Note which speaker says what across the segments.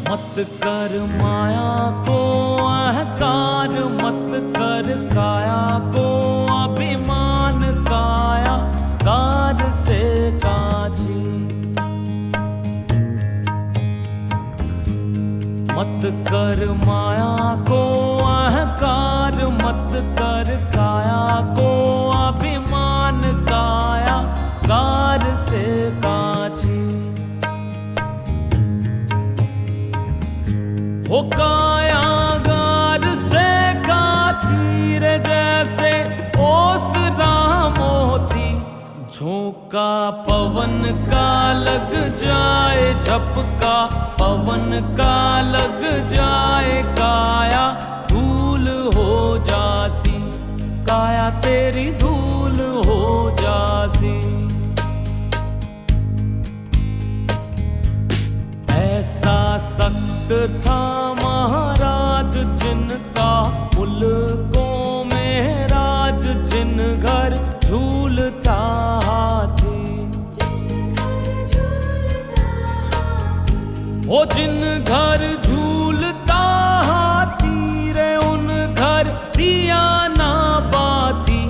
Speaker 1: मत कर माया को अहंकार, मत कर काया को अभिमान, काया कार से काछी। मत कर माया को अहंकार, मत कर काया को अभिमान, काया कार से काछी। हो कायागार से काछी रे जैसे ओसरा मोती, झोंका पवन का लग जाए, झपका पवन का लग जाए, काया धूल हो जासी, काया तेरी धूल हो जासी। ऐसा सख्त था महाराज जिनका मुल्कों में राज, जिन घर झूलता हाथी। वो जिन घर झूलता हाथी रे, उन घर दिया ना बाती।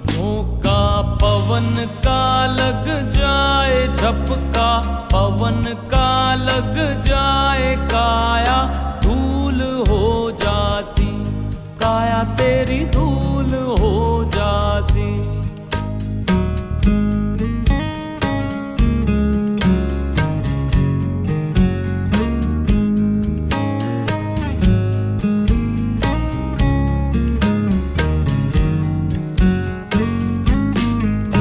Speaker 1: झोंका पवन का लग जाए, झपका पवन का लग जाए, काया धूल हो जासी, काया तेरी धूल हो जासी।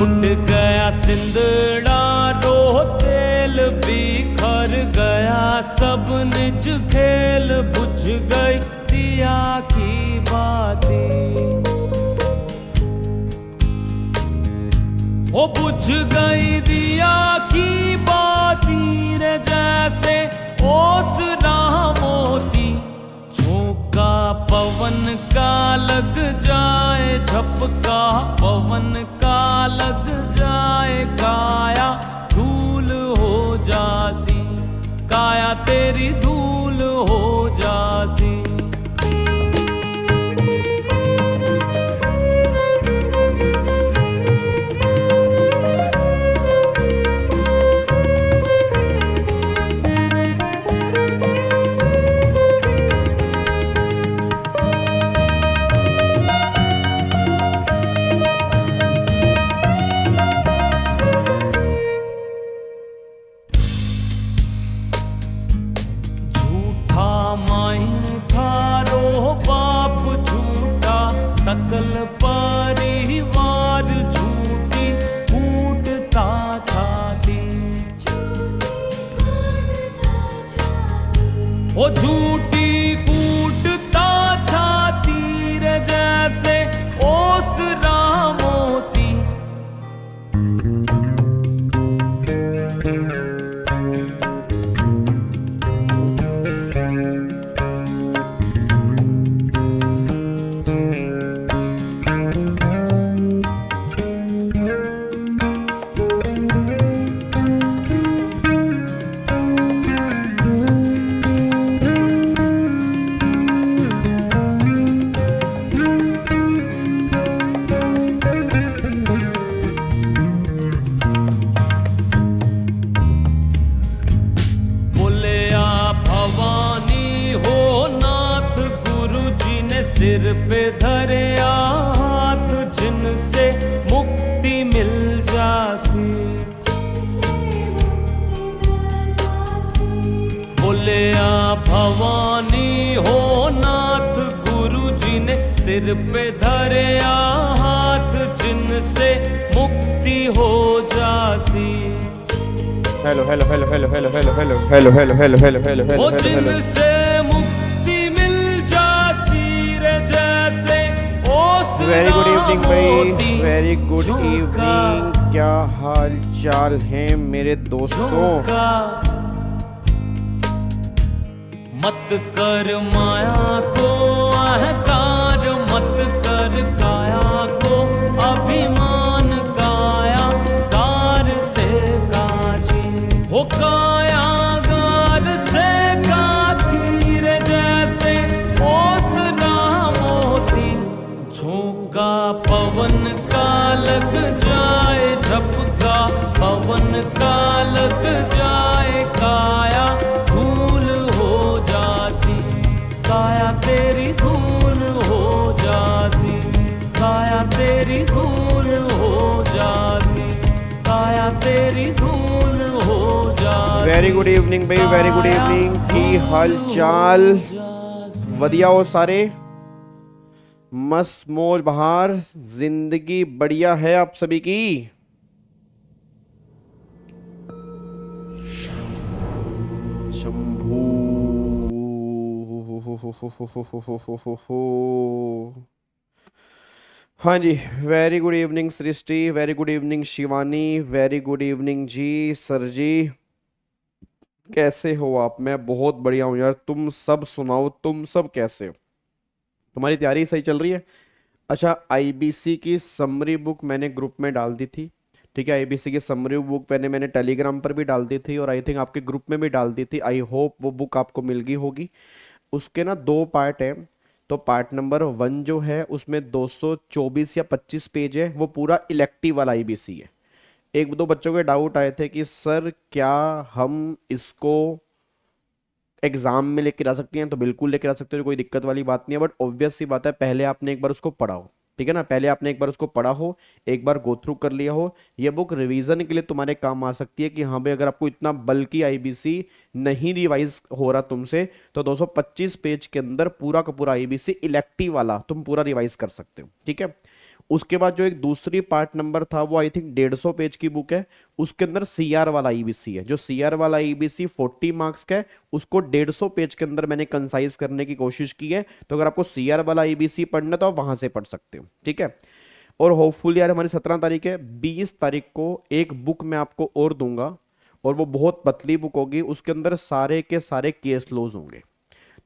Speaker 1: उठ गया सिंदड़ा रो तेल, बिखर गया सब निज खेल, बुझ गई दिया की बातें। वो बुझ गई दिया की बाती रे जैसे ओसरा मोती। झोंका पवन का लग जाए, झपका पवन का लग जाए, काया धूल हो जासी, काया तेरी धूल हो जासी। सकल परिवार झूठी कूटता छाती। ओ झूठी कूटता छाती रे जैसे ओसरा मोती। सिर पे धरे हाथ जिनसे मुक्ति मिल जासी। बोले आ भवानी हो नाथ, गुरु जी ने सिर पे धरे हाथ जिनसे मुक्ति हो जासी।
Speaker 2: Hello hello hello hello hello hello hello hello hello hello hello hello hello
Speaker 1: जिनसे मुक्ति मिल जासी रे जय
Speaker 2: वेरी गुड इवनिंग भाई,
Speaker 1: मोती
Speaker 2: वेरी गुड
Speaker 1: झोंका
Speaker 2: इवनिंग। क्या हाल चाल है मेरे दोस्तों?
Speaker 1: झोंका। मत कर माया को अहंकार, मत कर काया को अभिमान, काया गार से काछी हो, काया गार से काछी रे, जैसे ओसना मोती झोंका पवन का लग जाए झपका, पवन का लग जाए काया धूल हो जासी, काया तेरी धूल हो जासी, काया तेरी धूल हो जासी, काया तेरी धूल हो जासी।
Speaker 2: वेरी गुड इवनिंग भाई, वेरी गुड इवनिंग। की हाल चाल? वधिया हो सारे? मस्त मौज बहार, जिंदगी बढ़िया है आप सभी की? शंभू। हाँ जी, very good evening Srishti, very good evening Shivani, very good evening जी सर जी। कैसे हो आप? मैं बहुत बढ़िया हूँ यार। तुम सब सुनाओ, तुम सब कैसे हो? तुम्हारी तैयारी सही चल रही है? अच्छा, आईबीसी की समरी बुक मैंने ग्रुप में डाल दी थी, ठीक है। आईबीसी की समरी बुक मैंने टेलीग्राम पर भी डाल दी थी और आई थिंक आपके ग्रुप में भी डाल दी थी। आई होप वो बुक आपको मिल गई होगी। उसके ना 2 पार्ट हैं। तो पार्ट नंबर 1 जो है उसमें 224 या 25 पेज है, वो पूरा इलेक्टिव वाला आईबीसी है। एक दो बच्चों के डाउट आए थे कि सर क्या हम इसको एग्जाम में लेके आ सकते हैं? तो बिल्कुल लेके आ सकते हो, कोई दिक्कत वाली बात नहीं है। बट ऑब्वियस सी बात है, पहले आपने एक बार उसको पढ़ा हो, ठीक है ना। पहले आपने एक बार उसको पढ़ा हो, एक बार गो थ्रू कर लिया हो। ये बुक रिवीजन के लिए तुम्हारे काम आ सकती है कि हाँ भाई, अगर आपको इतना बल्कि आईबीसी नहीं रिवाइज हो रहा तुमसे, तो 225 पेज के अंदर पूरा का पूरा आईबीसी इलेक्टिव वाला तुम पूरा रिवाइज कर सकते हो, ठीक है। उसके बाद जो एक दूसरी पार्ट नंबर था, वो आई थिंक 150 पेज की बुक है। उसके अंदर सीआर वाला ईबीसी है। जो सीआर वाला ईबीसी 40 मार्क्स का है, उसको 150 पेज के अंदर मैंने कंसाइज करने की कोशिश की है। तो अगर आपको सीआर वाला ईबीसी पढ़ना तो आप वहां से पढ़ सकते हो, ठीक है। और होपफुल यार, हमारी 17 तारीख है, 20 तारीख को एक बुक मैं आपको और दूंगा, और वो बहुत पतली बुक होगी। उसके अंदर सारे के सारे केस लॉज होंगे।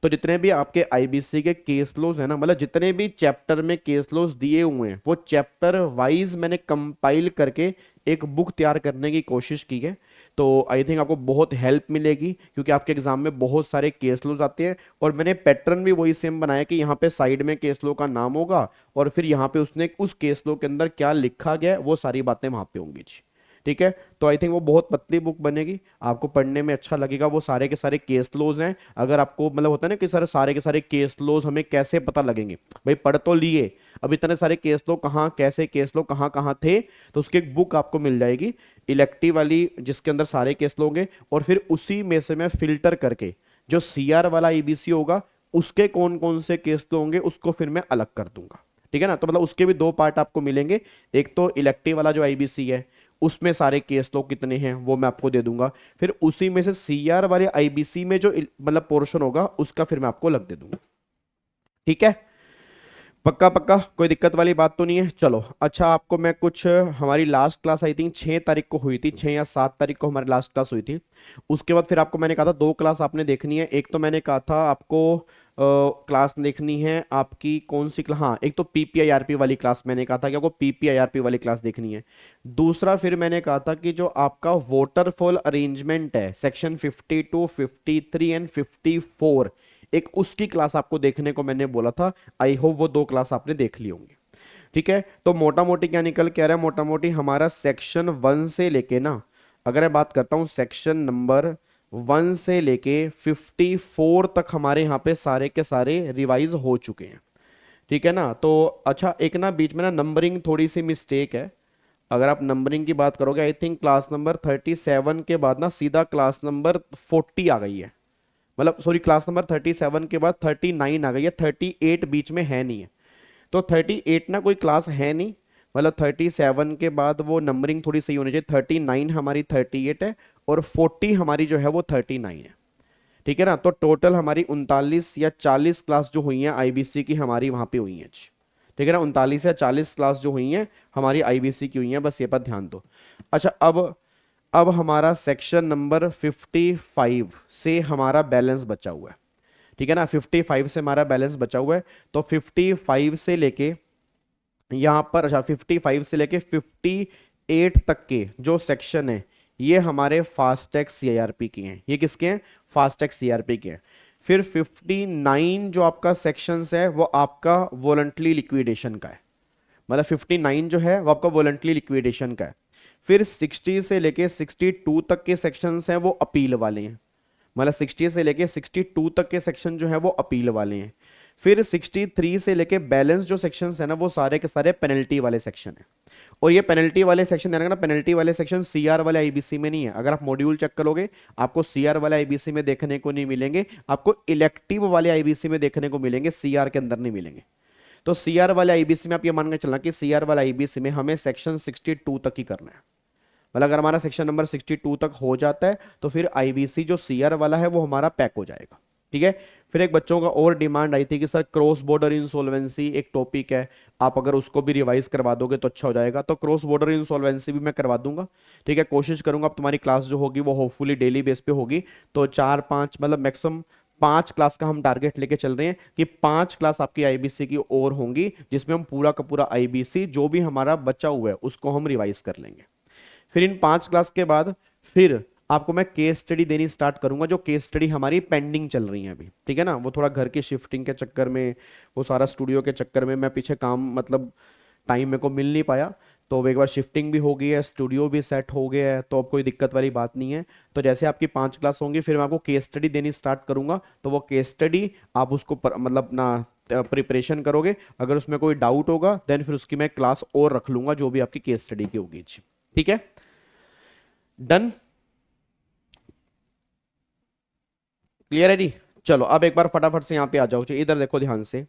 Speaker 2: तो जितने भी आपके आईबीसी के केस लॉज है ना, मतलब जितने भी चैप्टर में केस लॉज दिए हुए हैं, वो चैप्टर वाइज मैंने कंपाइल करके एक बुक तैयार करने की कोशिश की है। तो आई थिंक आपको बहुत हेल्प मिलेगी, क्योंकि आपके एग्जाम में बहुत सारे केस लॉज आते हैं। और मैंने पैटर्न भी वही सेम बनाया कि यहाँ पे साइड में केस लॉ का नाम होगा, और फिर यहाँ पे उसने उस केस लॉ के अंदर क्या लिखा गया है, वो सारी बातें वहां पे होंगी जी, ठीक है। तो आई थिंक वो बहुत पतली बुक बनेगी, आपको पढ़ने में अच्छा लगेगा। वो सारे के सारे केस लॉज हैं। अगर आपको मतलब होता है ना कि सर सारे के सारे केस लॉज हमें कैसे पता लगेंगे, भाई पढ़ तो लिए, अब इतने सारे केस लॉ कहाँ, कैसे केस लॉ कहाँ कहाँ थे, तो उसकी एक बुक आपको मिल जाएगी इलेक्टिव वाली, जिसके अंदर सारे केस लॉ होंगे। और फिर उसी में से मैं फिल्टर करके जो सीआर वाला ईबीसी होगा, उसके कौन कौन से केस लॉ होंगे, उसको फिर मैं अलग कर दूंगा, ठीक है ना। तो मतलब उसके भी 2 पार्ट आपको मिलेंगे। एक तो इलेक्टिव वाला जो आईबीसी है, उसमें सारे केस लॉ कितने हैं वो मैं आपको दे दूंगा। फिर उसी में से सीआर वाले आईबीसी में जो मतलब पोर्शन होगा, उसका फिर मैं आपको अलग दे दूंगा, ठीक है। पक्का पक्का, कोई दिक्कत वाली बात तो नहीं है? चलो अच्छा, आपको मैं कुछ, हमारी लास्ट क्लास आई थिंक 6 तारीख को हुई थी, 6 या 7 तारीख को हमारी लास्ट क्लास हुई थी। उसके बाद फिर आपको मैंने कहा था 2 क्लास आपने देखनी है। एक तो मैंने कहा था आपको क्लास देखनी है आपकी कौन सी क्लास, हाँ, एक तो पीपीआईआरपी वाली क्लास मैंने कहा था कि आपको पीपीआईआरपी वाली क्लास देखनी है। दूसरा फिर मैंने कहा था कि जो आपका वाटरफॉल अरेंजमेंट है, सेक्शन 52, 53 एंड 54, एक उसकी क्लास आपको देखने को मैंने बोला था। आई होप वो 2 क्लास आपने देख ली होंगी, ठीक है। तो मोटा मोटी क्या निकल के आ रहा है, मोटा मोटी हमारा सेक्शन 1 से लेके ना, अगर मैं बात करता हूँ सेक्शन नंबर 1 से लेके 54 तक हमारे यहाँ पे सारे के सारे रिवाइज हो चुके हैं, ठीक है ना। तो अच्छा, एक ना बीच में ना नंबरिंग थोड़ी सी मिस्टेक है। अगर आप नंबरिंग की बात करोगे, आई थिंक क्लास नंबर 37 के बाद ना सीधा क्लास नंबर 40 आ गई है। मतलब सॉरी, क्लास नंबर 37 के बाद 39 आ गई है, 38 बीच में है नहीं है। तो 38 ना कोई क्लास है नहीं, मतलब 37 के बाद वो नंबरिंग थोड़ी सही होनी चाहिए। 39 हमारी 38 है, और 40 हमारी जो है वो 39 है, ठीक है ना। तो टोटल हमारी 39 या 40 क्लास जो हुई हैं आईबीसी की, हमारी वहां पे हुई हैं। ठीक है ना। 39 या 40 क्लास जो हुई हैं हमारी आईबीसी की हुई हैं, बस ये पर ध्यान दो। अच्छा, अब हमारा सेक्शन नंबर 55 से हमारा बैलेंस बचा हुआ है, ठीक है ना। 55 से हमारा बैलेंस बचा हुआ है, तो 55 से लेके यहाँ पर, अच्छा 55 से लेके 58 तक के जो सेक्शन है ये हमारे फास्टैग सीआरपी के हैं। ये किसके हैं? फास्टैग सीआरपी के हैं। फिर 59 जो आपका सेक्शंस है वो आपका वॉलंटरी लिक्विडेशन का है, मतलब 59 जो है वो आपका वॉलंटरी लिक्विडेशन का है। फिर 60 से लेके 62 तक के सेक्शंस हैं वो अपील वाले हैं, मतलब 60 से लेके 62 तक के सेक्शन जो है वो अपील वाले हैं। फिर 63 से लेके बैलेंस जो सेक्शंस है ना वो सारे के सारे पेनल्टी वाले सेक्शन है। और ये पेनल्टी वाले सेक्शन देना ना, पेनल्टी वाले सेक्शन सीआर वाले आईबीसी में नहीं है। अगर आप मॉड्यूल चेक करोगे आपको सीआर वाले आईबीसी में देखने को नहीं मिलेंगे, आपको इलेक्टिव वाले आईबीसी में देखने को मिलेंगे, सीआर के अंदर नहीं मिलेंगे। तो सीआर वाले आईबीसी में आप ये मान के चलना कि सीआर वाले आईबीसी में हमें सेक्शन 62 तक ही करना है। मतलब अगर हमारा सेक्शन नंबर 62 तक हो जाता है तो फिर आईबीसी जो सीआर वाला है वो हमारा पैक हो जाएगा, ठीक है। फिर एक बच्चों का और डिमांड आई थी कि सर क्रॉस बॉर्डर इंसॉल्वेंसी एक टॉपिक है, आप अगर उसको भी रिवाइज करवा दोगे तो अच्छा हो जाएगा। तो क्रॉस बॉर्डर इंसॉल्वेंसी भी मैं करवा दूंगा, ठीक है। कोशिश करूंगा अब तुम्हारी क्लास जो होगी वो होपफुली डेली बेस पे होगी, तो 4-5 मतलब मैक्सिमम 5 क्लास का हम टारगेट लेके चल रहे हैं कि 5 क्लास आपकी आईबीसी की और होंगी, जिसमें हम पूरा का पूरा आईबीसी जो भी हमारा बचा हुआ है उसको हम रिवाइज कर लेंगे। फिर इन 5 क्लास के बाद फिर आपको मैं केस स्टडी देनी स्टार्ट करूंगा, जो केस स्टडी हमारी पेंडिंग चल रही है अभी, ठीक है ना। वो थोड़ा घर की शिफ्टिंग के चक्कर में, वो सारा स्टूडियो के चक्कर में मैं पीछे काम मतलब टाइम मेरे को मिल नहीं पाया, तो अब एक बार शिफ्टिंग भी हो गई है, स्टूडियो भी सेट हो गया है, तो अब कोई दिक्कत वाली बात नहीं है। तो जैसे आपकी 5 क्लास होंगी फिर मैं आपको केस स्टडी देनी स्टार्ट करूंगा, तो वो केस स्टडी आप उसको मतलब ना प्रिपरेशन करोगे। अगर उसमें कोई डाउट होगा देन फिर उसकी मैं क्लास और रख लूंगा जो भी आपकी केस स्टडी की होगी, ठीक है। डन, क्लियर है जी। चलो अब एक बार फटाफट से यहाँ पे आ जाओ, इधर देखो ध्यान से।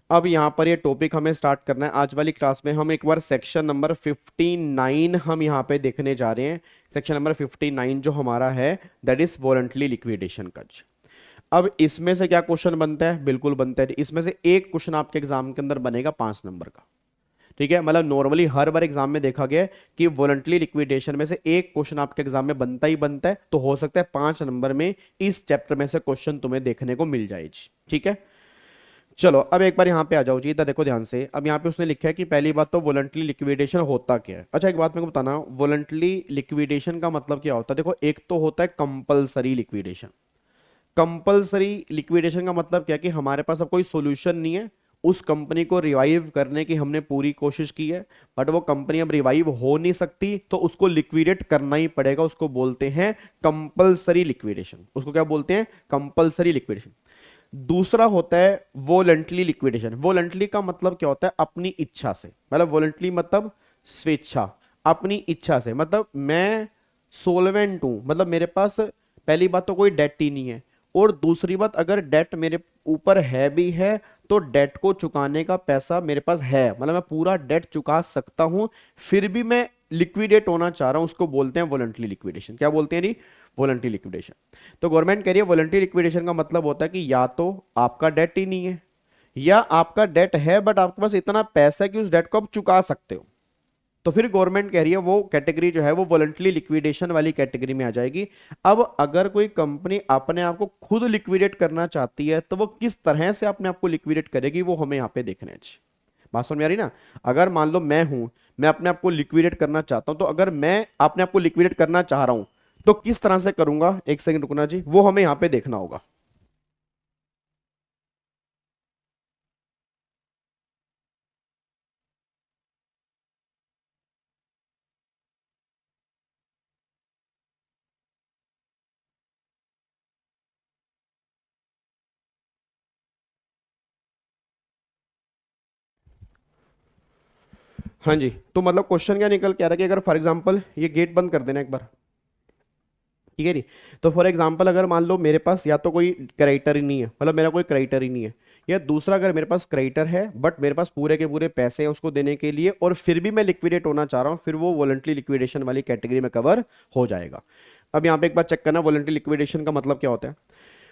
Speaker 2: अब यहाँ पर ये टॉपिक हमें स्टार्ट करना है आज वाली क्लास में। हम एक बार सेक्शन नंबर 59 हम यहाँ पे देखने जा रहे हैं। सेक्शन नंबर 59 जो हमारा है दैट इज वॉलंटरी लिक्विडेशन का। अब इसमें से क्या क्वेश्चन बनता है? बिल्कुल बनता है, इसमें से एक क्वेश्चन आपके एग्जाम के अंदर बनेगा 5 नंबर का, ठीक है। मतलब नॉर्मली हर बार एग्जाम में देखा गया है कि वॉलंटरी लिक्विडेशन में से एक क्वेश्चन आपके एग्जाम में बनता ही बनता है, तो हो सकता है 5 नंबर में इस चैप्टर में से क्वेश्चन तुम्हें देखने को मिल जाए, ठीक है। चलो अब एक बार यहाँ पे आ जाओ जी, इधर देखो ध्यान से। अब यहाँ पे उसने लिखा है कि पहली बात तो वॉलंटरी लिक्विडेशन होता क्या है। अच्छा एक बात मेरे को बताना, वॉलंटरी लिक्विडेशन का मतलब क्या होता है? देखो एक तो होता है कंपलसरी लिक्विडेशन। कंपलसरी लिक्विडेशन का मतलब क्या है कि हमारे पास अब कोई सोल्यूशन नहीं है, उस कंपनी को रिवाइव करने की हमने पूरी कोशिश की है बट वो कंपनी अब रिवाइव हो नहीं सकती, तो उसको लिक्विडेट करना ही पड़ेगा, उसको बोलते हैं कंपलसरी लिक्विडेशन। उसको क्या बोलते हैं? Compulsory liquidation. दूसरा होता है वॉलंटरी लिक्विडेशन। वॉलंटरी का मतलब क्या होता है? अपनी इच्छा से, मतलब वॉलंटरी मतलब स्वेच्छा, अपनी इच्छा से। मतलब मैं सोलवेंट हूं, मतलब मेरे पास पहली बात तो कोई डेट ही नहीं है, और दूसरी बात अगर डेट मेरे ऊपर है भी है तो डेट को चुकाने का पैसा मेरे पास है, मतलब मैं पूरा डेट चुका सकता हूं, फिर भी मैं लिक्विडेट होना चाह रहा हूं, उसको बोलते हैं वॉलंटरी लिक्विडेशन। क्या बोलते हैं जी? Voluntary liquidation. तो गवर्नमेंट कह रही है वॉलंटरी लिक्विडेशन का मतलब होता है कि या तो आपका डेट ही नहीं है या आपका डेट है बट आपके पास इतना पैसा है कि उस डेट को आप चुका सकते हो, तो फिर गवर्नमेंट कह रही है वो कैटेगरी जो है वो वॉलंटरी लिक्विडेशन वाली कैटेगरी में आ जाएगी। अब अगर कोई कंपनी अपने आप को खुद लिक्विडेट करना चाहती है तो वो किस तरह से अपने आप को लिक्विडेट करेगी वो हमें यहाँ पे देखना है। बात समझ में आ रही ना? अगर मान लो मैं हूं, मैं अपने आप को लिक्विडेट करना चाहता हूं, तो अगर मैं अपने आप को लिक्विडेट करना चाह रहा हूं तो किस तरह से करूंगा, एक सेकंड रुकना जी, वो हमें यहाँ पे देखना होगा। हाँ जी, तो मतलब क्वेश्चन क्या निकल के आ रहा है कि अगर फॉर एग्जांपल ये गेट बंद कर देना एक बार, ठीक है जी। तो फॉर एग्जांपल अगर मान लो मेरे पास या तो कोई क्रेडिटर ही नहीं है, मतलब मेरा कोई क्रेडिटर ही नहीं है, या दूसरा अगर मेरे पास क्रेडिटर है बट मेरे पास पूरे के पूरे पैसे हैं उसको देने के लिए और फिर भी मैं लिक्विडेट होना चाह रहा हूँ, फिर वो वॉलंटरी लिक्विडेशन वाली कैटेगरी में कवर हो जाएगा। अब यहाँ पे एक बार चेक करना वॉलंटरी लिक्विडेशन का मतलब क्या होता है।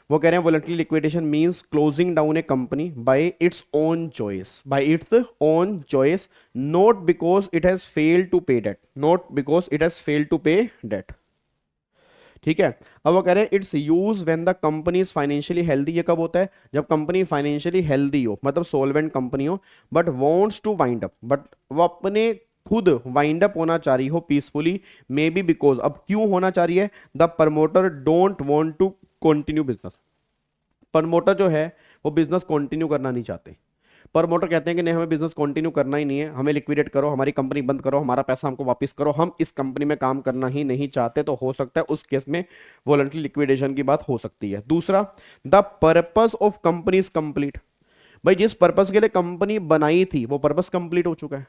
Speaker 2: वो कह रहे हैं voluntary liquidation means closing down a company by its own choice, by its own choice, not because it has failed to pay debt, not because it has failed to pay debt. ठीक है, अब वो कह रहे हैं it's use when the company is financially healthy. ये कब होता है? जब कंपनी फाइनेंशियली हेल्दी हो, मतलब सोलवेंट कंपनी हो, but wants to wind up, but वो अपने खुद वाइंड अप होना चाह रही हो पीसफुली, मे बी बिकॉज, अब क्यों होना चाह रही है? The promoter don't want to continue business, promoter जो है वो बिजनेस कंटिन्यू करना नहीं चाहते। प्रमोटर कहते हैं कि नहीं, हमें बिजनेस कंटिन्यू करना ही नहीं है, हमें लिक्विडेट करो, हमारी कंपनी बंद करो, हमारा पैसा हमको वापस करो, हम इस कंपनी में काम करना ही नहीं चाहते। तो हो सकता है उस केस में वॉलंटरी लिक्विडेशन की बात हो सकती है। दूसरा, the purpose of company is complete. भाई जिस पर्पस के लिए कंपनी बनाई थी वो पर्पस कंप्लीट हो चुका है।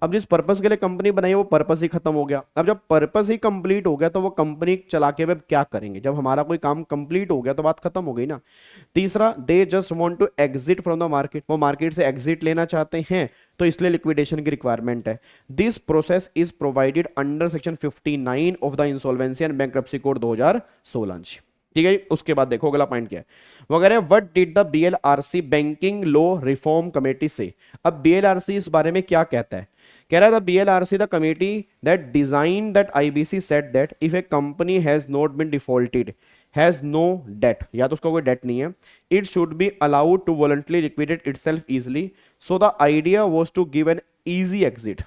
Speaker 2: अब जिस पर्पस के लिए कंपनी बनाई वो पर्पस ही खत्म हो गया। अब जब पर्पस ही कंप्लीट हो गया तो वो कंपनी चला के अब क्या करेंगे? जब हमारा कोई काम कंप्लीट हो गया तो बात खत्म हो गई ना। तीसरा, they just want to exit from the market, वो मार्केट से एग्जिट लेना चाहते हैं, तो इसलिए लिक्विडेशन की रिक्वायरमेंट है। This process is provided under section 59 of the insolvency and bankruptcy code 2016। ठीक है, उसके बाद देखो अगला पॉइंट क्या है। वो कह रहे हैं what did the BLRC banking law reform committee से। अब बीएलआरसी इस बारे में क्या कहता है? कह रहा है the BLRC the committee that design that IBC said that if a company has not been defaulted, has no debt, या तो उसका कोई डेट नहीं है, it should be allowed to voluntarily liquidate itself easily. So the idea was to give an easy exit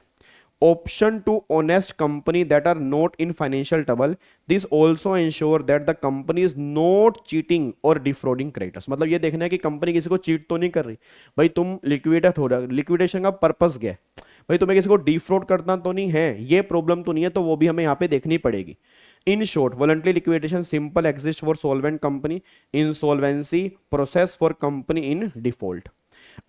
Speaker 2: option to honest company that are not in financial trouble. This also ensure that the company is not cheating or defrauding creditors। मतलब ये देखना है कि company किसी को cheat तो नहीं कर रही। भाई तुम लिक्विडेट हो रहा, लिक्विडेशन का पर्पस क्या है? भाई तुम्हें किसी को डिफ्रॉड करना तो नहीं है, ये प्रॉब्लम तो नहीं है, तो वो भी हमें यहाँ पे देखनी पड़ेगी। In short, voluntary liquidation simple exist for solvent company, insolvency process for company in default.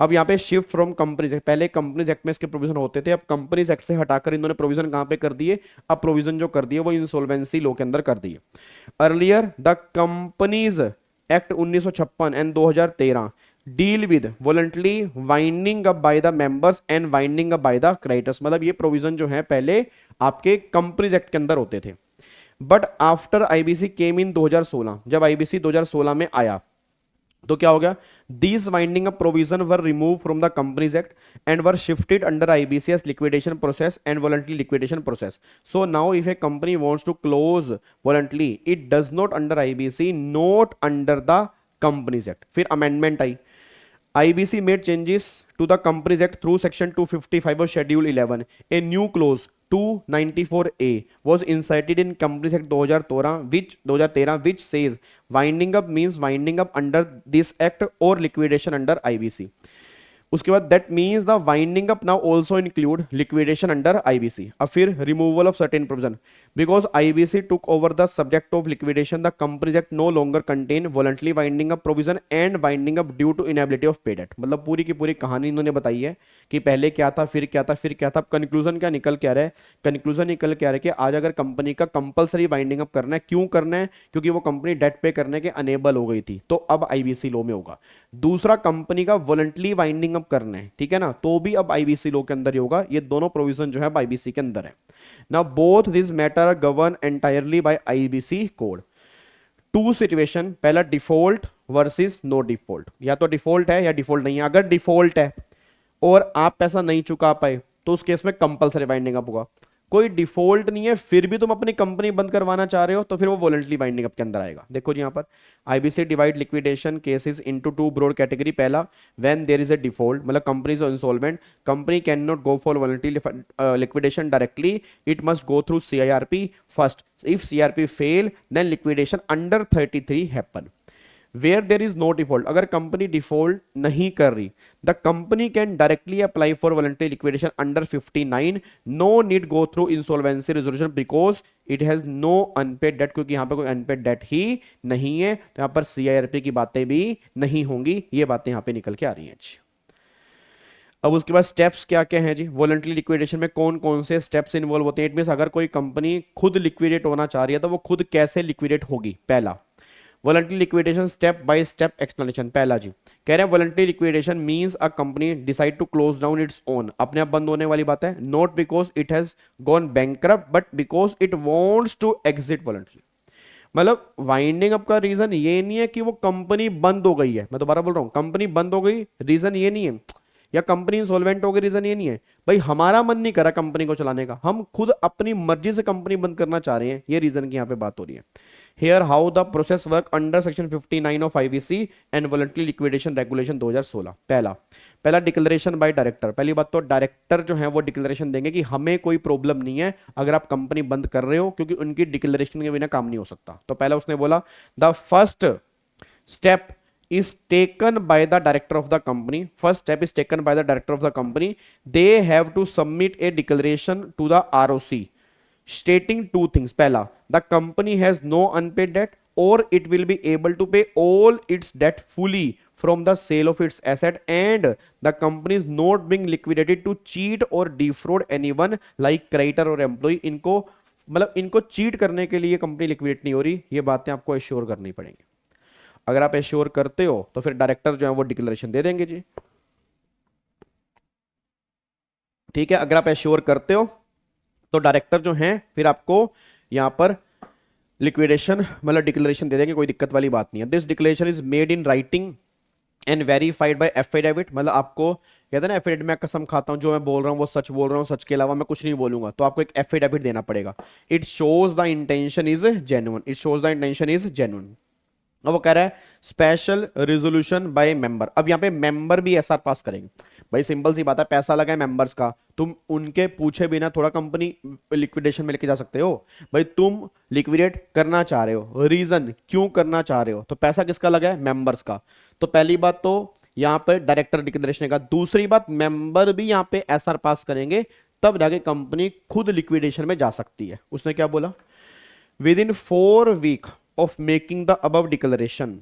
Speaker 2: अब यहाँ पे शिफ्ट फ्रॉम कंपनीज एक्ट, पहले कंपनीज एक्ट में इसके प्रोविजन होते थे, अब कंपनीज एक्ट से हटाकर इन्होंने प्रोविजन कहाँ पे कर दिए? अब प्रोविजन जो कर दिए वो इंसॉल्वेंसी लॉ के अंदर कर दिए। Earlier the companies act 1956 and 2013 deal with voluntary winding up by the members and winding up by the creditors. मतलब ये प्रोविजन जो है पहले आपके कंपनीज एक्ट के अंदर होते थे, बट आफ्टर आईबीसी केम इन 2016, जब आईबीसी 2016 में आया तो क्या हो गया? These winding up provision were remove from the companies act and were shifted under IBC's liquidation process and voluntary liquidation process. So now if a company wants to close voluntarily, it does not under IBC, not under the companies act. फिर amendment आई, IBC made changes to the Companies Act through Section 255 of Schedule 11. A new clause 294A was inserted in Companies Act 2013 which says winding up means winding up under this act or liquidation under IBC. उसके बाद that means the winding up now also include liquidation under IBC. अब फिर removal of certain provision because IBC took over the subject of liquidation, the companies act no longer contain voluntary winding up provision and winding up due to inability of pay debt. मतलब पूरी की पूरी कहानी इन्होंने बताई है कि पहले क्या था, फिर क्या था, फिर क्या था। कंक्लूजन क्या निकल के आ रहा है? कंक्लूजन निकल के आ रहा है कि आज अगर कंपनी का कंपलसरी वाइंडिंग अप करना है, क्यों करना है? क्योंकि वो कंपनी डेट पे करने के अनेबल हो गई थी, तो अब आईबीसी लॉ में होगा। दूसरा, कंपनी का वॉलंटरी वाइंडिंग अप करना है, ठीक है ना, तो भी अब आईबीसी लॉ के अंदर ही होगा। ये दोनों प्रोविजन जो है आईबीसी के अंदर है। Now both this matter are govern entirely by IBC code. Two situation, पहला डिफॉल्ट वर्सेस नो डिफॉल्ट, या तो डिफॉल्ट है या डिफॉल्ट नहीं है। अगर डिफॉल्ट है और आप पैसा नहीं चुका पाए तो उस केस में कंपलसरी वाइंडिंग अप होगा। कोई डिफॉल्ट नहीं है फिर भी तुम अपनी कंपनी बंद करवाना चाह रहे हो तो फिर वो वॉलंटरी वाइंडिंग अप के अंदर आएगा। देखो जी यहाँ पर IBC divide liquidation cases into two broad category. पहला, when there is a default, मतलब company is insolvent, company can not go for voluntary liquidation directly, it must go through CIRP first. If CRP fail then liquidation under 33 happen. Where there is no default, अगर company default नहीं कर रही, the company can directly apply for voluntary liquidation under 59, no need go through insolvency resolution because it has no unpaid debt, क्योंकि यहां पे कोई unpaid date ही नहीं है, तो यहां पर सीआईआरपी की बातें भी नहीं होंगी। ये बातें यहां पे निकल के आ रही हैं। अब उसके बाद स्टेप्स क्या क्या हैं जी? वॉलंटरी लिक्विडेशन में कौन कौन से स्टेप्स इन्वॉल्व होते हैं? इट मींस अगर कोई कंपनी खुद लिक्विडेट होना चाह रही है तो वो खुद कैसे लिक्विडेट होगी? पहला, voluntary liquidation step by step explanation. पहला जी कह रहे हैं voluntary liquidation means a company decide to close down its own, अपने आप बंद होने वाली बात है, not because it has gone bankrupt but because it wants to exit voluntary. मतलब वाइंडिंग अप का रीजन ये नहीं है कि वो कंपनी बंद हो गई है, मैं दोबारा बोल रहा हूं, कंपनी बंद हो गई रीजन ये नहीं है, या कंपनी इंसॉल्वेंट हो गई रीजन ये नहीं है, भाई हमारा मन नहीं करा कंपनी को चलाने का, हम खुद अपनी मर्जी से कंपनी बंद करना चाह रहे हैं, ये रीजन की यहां पे बात हो रही है। Here how the process work under section 59 of IVC and voluntary liquidation regulation 2016। पहला पहला डिक्लेरेशन बाय डायरेक्टर। पहली बात तो डायरेक्टर जो है वो डिक्लेरेशन देंगे कि हमें कोई प्रॉब्लम नहीं है अगर आप कंपनी बंद कर रहे हो, क्योंकि उनकी डिक्लेरेशन के बिना काम नहीं हो सकता। तो पहला उसने बोला the first step is taken by the director of the company. First step is taken by the director of the company. They have to submit a declaration to the ROC stating two things. पहला, the company has no unpaid debt or it will be able to pay all its debt fully from the sale of its asset, and the company is not being liquidated to cheat or defraud anyone like creditor or employee. इनको मतलब इनको cheat करने के लिए company liquidate नहीं हो रही, ये बातें आपको एश्योर करनी पड़ेंगी। अगर आप एश्योर करते हो तो फिर डायरेक्टर जो है वो डिक्लेरेशन दे देंगे जी, ठीक है। अगर आप एश्योर करते हो तो डायरेक्टर जो हैं फिर आपको यहां पर लिक्विडेशन मतलब डिक्लेरेशन दे देंगे, कोई दिक्कत वाली बात नहीं है। This declaration is made in writing and verified bye affidavit. मतलब आपको कहते हैं ना एफिडेविट में कसम खाता हूं जो मैं बोल रहा हूं वो सच बोल रहा हूं, सच के अलावा मैं कुछ नहीं बोलूंगा, तो आपको एक एफिडेविट देना पड़ेगा। It shows the intention is genuine, it shows the intention is genuine. अब वो कह रहा है स्पेशल रेजोल्यूशन बाय मेंबर। अब यहाँ पे मेंबर भी एसआर पास करेंगे। भाई सिंपल सी बात है, पैसा लगा है मेंबर्स का, तुम उनके पूछे बिना थोड़ा कंपनी लिक्विडेशन में लेके जा सकते हो। भाई तुम लिक्विडेट करना चाह रहे हो, रीजन क्यों करना चाह रहे हो, तो पैसा किसका लगा है, मेंबर्स का। तो पहली बात तो यहाँ पे डायरेक्टर डिक्लेरेशन का, दूसरी बात मेंबर भी यहाँ पे एसआर पास करेंगे, तब जाके कंपनी खुद लिक्विडेशन में जा सकती है। उसने क्या बोला, within 4 week of making the above declaration,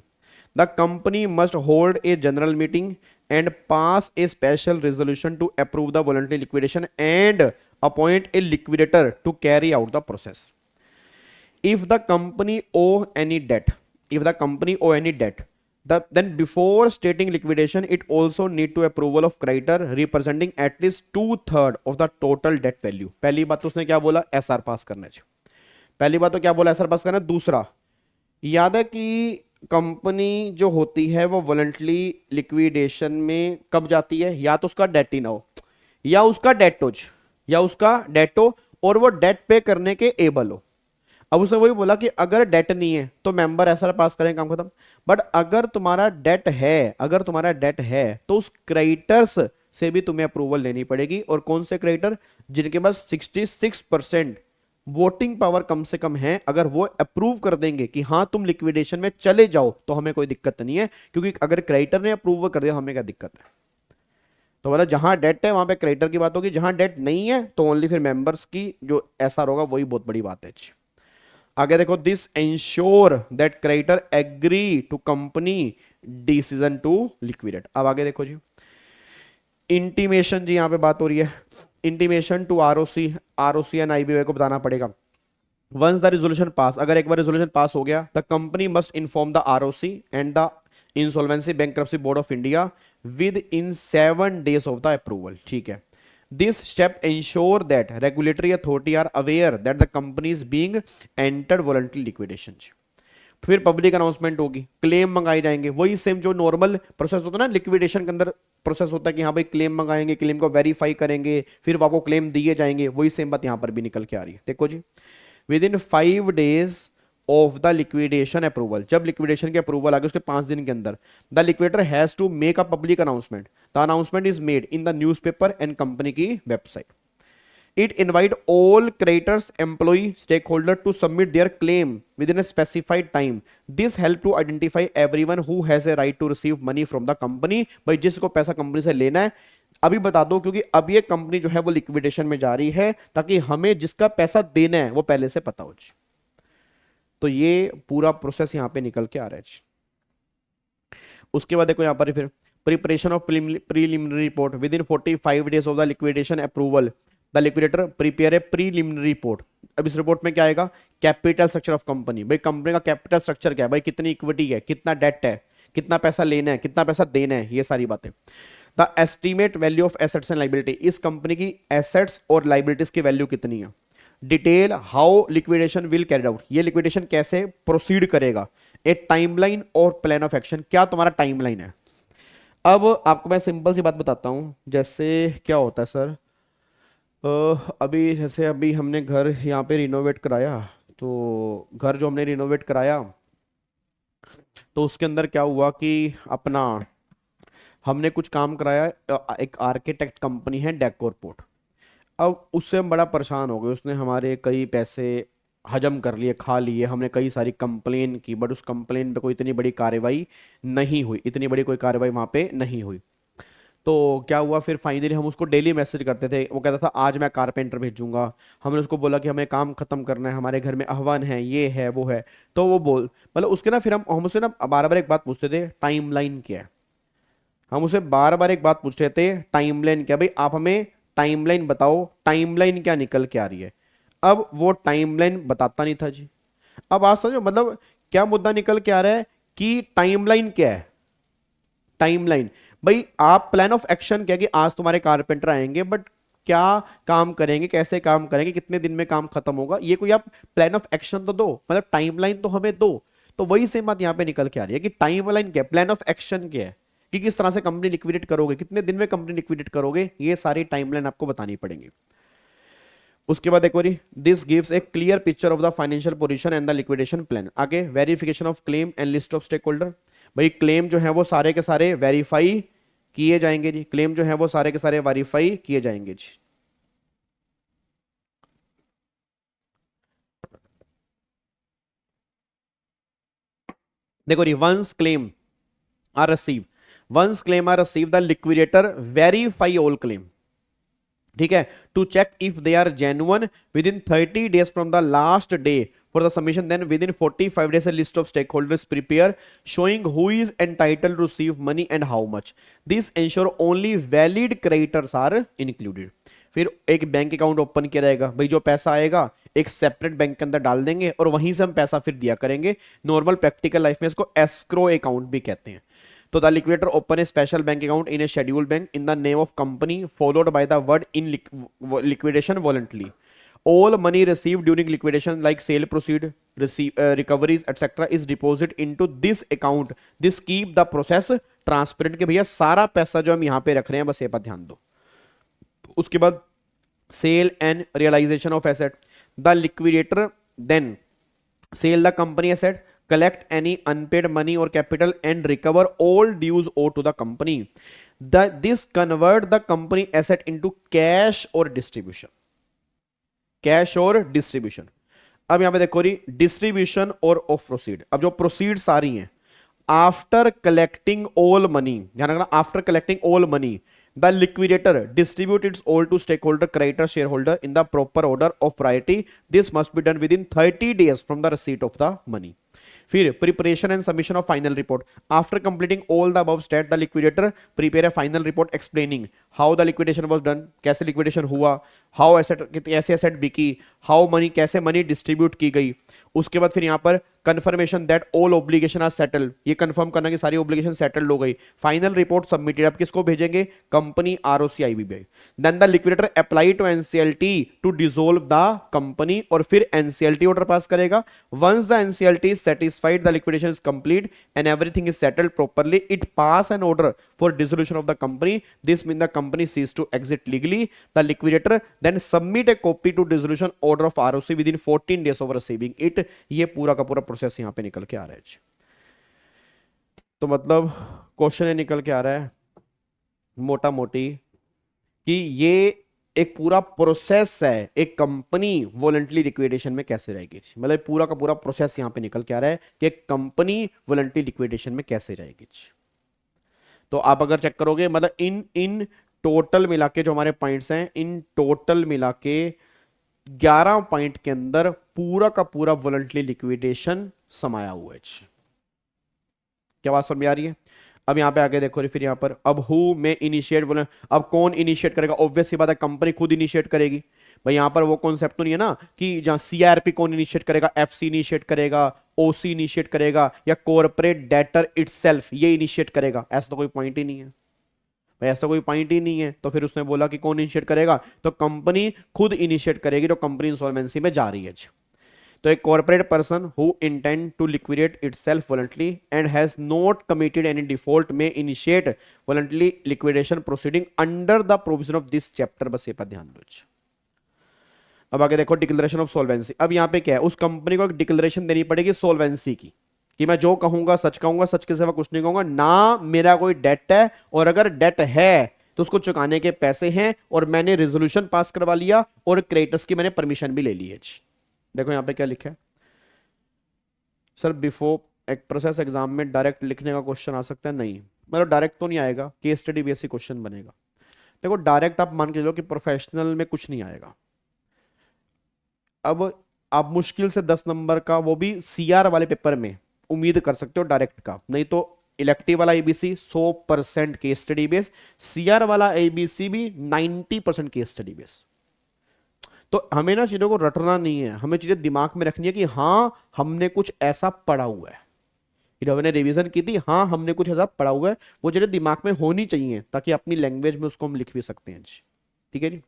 Speaker 2: the company must hold a general meeting and pass a special resolution to approve the voluntary liquidation and appoint a liquidator to carry out the process. If the company owe any debt, if the company owe any debt, then before stating liquidation, it also need to approval of creditor representing at least 2/3 of the total debt value. पहली बात तो उसने क्या बोला, SR पास करना चाहिए। पहली बात तो क्या बोला, एसआर पास करना। दूसरा याद है कि कंपनी जो होती है वो वॉलंटरी लिक्विडेशन में कब जाती है, या तो उसका डेट ही ना हो, या उसका डेट हो और वो डेट पे करने के एबल हो। अब उसने वही बोला कि अगर डेट नहीं है तो मेंबर एसआर पास करें, काम खत्म। बट अगर तुम्हारा डेट है तो उस क्रेडिटर्स से भी तुम्हें अप्रूवल लेनी पड़ेगी। और कौन से क्रेडिटर, जिनके पास 66% वोटिंग पावर कम से कम है, अगर वो अप्रूव कर देंगे कि हाँ तुम लिक्विडेशन में चले जाओ तो हमें कोई दिक्कत नहीं है, क्योंकि अगर क्रेडिटर ने अप्रूव कर दिया हमें क्या दिक्कत है। तो मतलब जहां डेट है वहां पे क्रेडिटर की बात होगी, जहां डेट नहीं है तो ओनली फिर मेंबर्स की जो एसआर होगा वही बहुत बड़ी बात है। आगे देखो, this ensure that creditor agree to company decision to liquidate. अब आगे देखो जी, इंटीमेशन जी यहां पे बात हो रही है, intimation to ROC and IBO को बताना पड़ेगा। वंस द रिजोल्यूशन पास, अगर एक बार रिजोल्यूशन पास हो गया, the company must inform the ROC and the insolvency bankruptcy board of India within 7 days of the approval. ठीक है, this step ensure that regulatory authority are aware that the company is being entered voluntary liquidation. फिर public announcement होगी, claim मंगाए जाएंगे, वही same जो normal process होता है ना लिक्विडेशन के अंदर प्रोसेस होता है कि हाँ भाई क्लेम मंगाएंगे, क्लेम को वेरीफाई करेंगे, फिर आपको क्लेम दिए जाएंगे, वही सेम बात यहां पर भी निकल के आ रही है। देखो जी, within 5 days of the liquidation approval, जब लिक्विडेशन के अप्रूवल आ गए उसके 5 दिन के अंदर, the liquidator has to make a public announcement. The announcement is made in the newspaper and company की website. It invite all creditors, employee, stakeholder to submit their claim within a specified time. This help to identify everyone who has a right to receive money from the company. भाई जिसको पैसा company से लेना है अभी बता दो, क्योंकि अब ये कंपनी जो है वो लिक्विडेशन में जा रही है, ताकि हमें जिसका पैसा देना है वो पहले से पता हो जाए। तो ये पूरा प्रोसेस यहां पे निकल के आ रहा है। उसके बाद देखो यहां पर फिर preparation of preliminary report with in 45 days of the liquidation approval, the liquidator prepare a preliminary report. अब इस रिपोर्ट में क्या आएगा, कैपिटल स्ट्रक्चर ऑफ कंपनी। भाई कंपनी का कैपिटल स्ट्रक्चर क्या है, भाई कितनी इक्विटी है, कितना डेट है, कितना पैसा लेना है, कितना पैसा देना है, ये सारी बातें। The estimate value of assets and liability, इस कंपनी की एसेट्स और लाइबिलिटीज की वैल्यू कितनी है। Detail how liquidation will carried out, ये लिक्विडेशन कैसे प्रोसीड करेगा, ए टाइमलाइन और प्लान ऑफ एक्शन, क्या तुम्हारा टाइमलाइन है। अब आपको मैं सिंपल सी बात बताता हूँ, जैसे क्या होता है सर, अभी जैसे अभी हमने घर यहाँ पे रिनोवेट कराया, तो घर जो हमने रिनोवेट कराया तो उसके अंदर क्या हुआ कि अपना हमने कुछ काम कराया, एक आर्किटेक्ट कंपनी है डेकोरपोर्ट। अब उससे हम बड़ा परेशान हो गए, उसने हमारे कई पैसे हजम कर लिए, खा लिए, हमने कई सारी कंप्लेन की, बट उस कंप्लेन पे कोई इतनी बड़ी कार्रवाई नहीं हुई, इतनी बड़ी कोई कार्रवाई वहाँ पे नहीं हुई। तो क्या हुआ फिर फाइनली, हम उसको डेली मैसेज करते थे, वो कहता था आज मैं कारपेंटर भेजूंगा। हमने उसको बोला कि हमें काम खत्म करना है, हमारे घर में आह्वान है, ये है वो है, तो वो बोल मतलब उसके ना, फिर हम उससे ना बार बार एक बात पूछते थे, टाइमलाइन क्या है। हम उसे बार बार एक बात पूछ रहे थे, टाइमलाइन क्या, भाई आप हमें टाइमलाइन बताओ, टाइमलाइन क्या निकल के आ रही है। अब वो टाइमलाइन बताता नहीं था जी। अब आज समझो मतलब क्या मुद्दा निकल के आ रहा है कि टाइमलाइन क्या है। टाइमलाइन भाई, आप प्लान ऑफ एक्शन क्या कि आज तुम्हारे कारपेंटर आएंगे, बट क्या काम करेंगे, कैसे काम करेंगे, कितने दिन में काम खत्म होगा, ये कोई आप प्लान ऑफ एक्शन तो दो, मतलब टाइमलाइन तो हमें दो। तो वही सेम बात यहां पे निकल के आ रही है कि टाइमलाइन क्या है, प्लान ऑफ एक्शन क्या है, कि किस तरह से कंपनी लिक्विडेट करोगे, कितने दिन में कंपनी लिक्विडेट करोगे, ये सारी टाइमलाइन आपको बतानी पड़ेगी। उसके बाद एक बार, this gives a clear picture of the financial position and the liquidation plan. आगे verification of claim and list of stakeholder, भाई क्लेम जो है वो सारे के सारे वेरीफाई किए जाएंगे जी, क्लेम जो है वो सारे के सारे वेरीफाई किए जाएंगे जी। देखो री, once claim are receive the liquidator verify all claim, ठीक है, to check if they are genuine within 30 days from the last day for the submission, then within 45 days a list of stakeholders prepare showing who is entitled to receive money and how much. This ensure only valid creditors are included. फिर एक bank account open किया जाएगा, भाई जो पैसा आएगा एक separate bank के अंदर डाल देंगे और वहीं से हम पैसा फिर दिया करेंगे। नॉर्मल प्रैक्टिकल लाइफ में इसको एस्क्रो अकाउंट भी कहते हैं। तो the liquidator open a special bank account in a scheduled bank in the name of company followed by the word in liquidation voluntarily. All money received during liquidation like sale proceed, recoveries etc is deposited into this account. This keep the process transparent कि भैया सारा पैसा जो हम यहाँ पे रख रहे हैं बस ये पर ध्यान दो। उसके बाद sale and realisation of asset, the liquidator then sell the company asset, collect any unpaid money or capital and recover all dues owed to the company. This convert the company asset into cash or distribution, cash और distribution. अब यहां पे देखो री, distribution और of proceed. अब जो proceeds आ रही हैं आफ्टर कलेक्टिंग ऑल मनी, ध्यान रखना, after collecting all money the liquidator distribute its all to stakeholder, creditor, shareholder in the proper order of priority. This must be done within 30 days from the receipt of the money. फिर preparation and submission of final report, after completing all the above state the liquidator prepare a final report explaining how the liquidation was done, कैसे liquidation हुआ, how asset, कैसे asset बिकी, how money, कैसे money distribute की गई। उसके बाद फिर यहां पर confirmation that all obligation are settled, ये कंफर्म करना कि सारी ऑब्लिगेशन सेटल्ड हो गई। फाइनल रिपोर्ट सबमिटेड, अब किसको भेजेंगे, company ROC IBBI. Then the liquidator apply to NCLT to dissolve the company, और फिर एनसीएलटी ऑर्डर पास करेगा। Once the NCLT is satisfied, the liquidation is complete and everything is settled properly, it pass an order for dissolution of the company. This mean the company cease to exit legally. The liquidator then submit a copy to dissolution order of ROC within 14 days of receiving it. ये पूरा का पूरा process यहां पे निकल के आ रहा है। तो मतलब क्वेश्चन ये निकल के आ रहा है मोटा मोटी कि ये एक पूरा प्रोसेस है, एक कंपनी वॉलंटरी लिक्विडेशन में कैसे रहेगी, मतलब पूरा का पूरा प्रोसेस यहां पे निकल के आ रहा है कि एक कंपनी वॉलंटरी लिक्विडेशन में कैसे रहेगी। तो आप अगर चेक करोगे मतलब इन इन टोटल मिला के जो हमारे पॉइंट्स हैं, इन टोटल मिला के 11 पॉइंट के अंदर पूरा का पूरा वॉलंटरी लिक्विडेशन समाया हुआ है। क्या बात समझ में आ रही है। अब यहां पे आके देखो फिर यहां पर अब हु में इनिशिएट बोले, अब कौन इनिशिएट करेगा, ऑब्वियस सी बात है कंपनी खुद इनिशिएट करेगी। भाई यहां पर वो कॉन्सेप्ट तो नहीं है ना कि जहां सीआरपी कौन इनिशिएट करेगा, एफसी इनिशिएट करेगा, ओसी इनिशिएट करेगा या कॉर्पोरेट डेटर इटसेल्फ ये इनिशिएट करेगा, ऐसा तो कोई पॉइंट ही नहीं है। भाई ऐसा कोई पॉइंट ही नहीं है। तो फिर उसने बोला कि कौन इनिशिएट करेगा, तो कंपनी खुद इनिशिएट करेगी, तो कंपनी इंसॉल्वेंसी में जा रही है जी। तो एक corporate person who intend to liquidate itself voluntarily and has not committed any default में initiate voluntarily liquidation proceeding under the provision of this chapter. बस ये पर ध्यान दो। अब आगे देखो डिक्लेरेशन ऑफ सोल्वेंसी। अब यहाँ पे क्या है, उस कंपनी को एक डिक्लेरेशन देनी पड़ेगी सोल्वेंसी की, कि मैं जो कहूंगा, सच के सिवा कुछ नहीं कहूंगा, ना मेरा कोई डेट है, और अगर डेट है तो उसको चुकाने के पैसे हैं, और मैंने रेजोल्यूशन पास करवा लिया, और क्रेडिटर्स की मैंने परमिशन भी ले ली है। देखो यहाँ पे क्या लिखा है सर, बिफोर एक प्रोसेस एग्जाम में डायरेक्ट लिखने का क्वेश्चन आ सकता है, नहीं मतलब डायरेक्ट तो नहीं आएगा, केस स्टडी बेसिक क्वेश्चन बनेगा। देखो डायरेक्ट आप मान के चलो कि प्रोफेशनल में कुछ नहीं आएगा। अब आप मुश्किल से 10 नंबर का, वो भी सीआर वाले पेपर में उम्मीद कर सकते हो डायरेक्ट का, नहीं तो इलेक्टिव वाला ABC 100% case study base, CR वाला एबीसी भी 90% केस स्टडी बेस। तो हमें ना चीजों को रटना नहीं है, हमें चीजें दिमाग में रखनी है कि हाँ हमने कुछ ऐसा पढ़ा हुआ है, हमने रिवीजन की थी, हाँ हमने कुछ ऐसा पढ़ा हुआ है, वो चीजें दिमाग में होनी चाहिए ताकि अपनी लैंग्वेज में उसको हम लिख भी सकते हैं जी। ठीक है जी।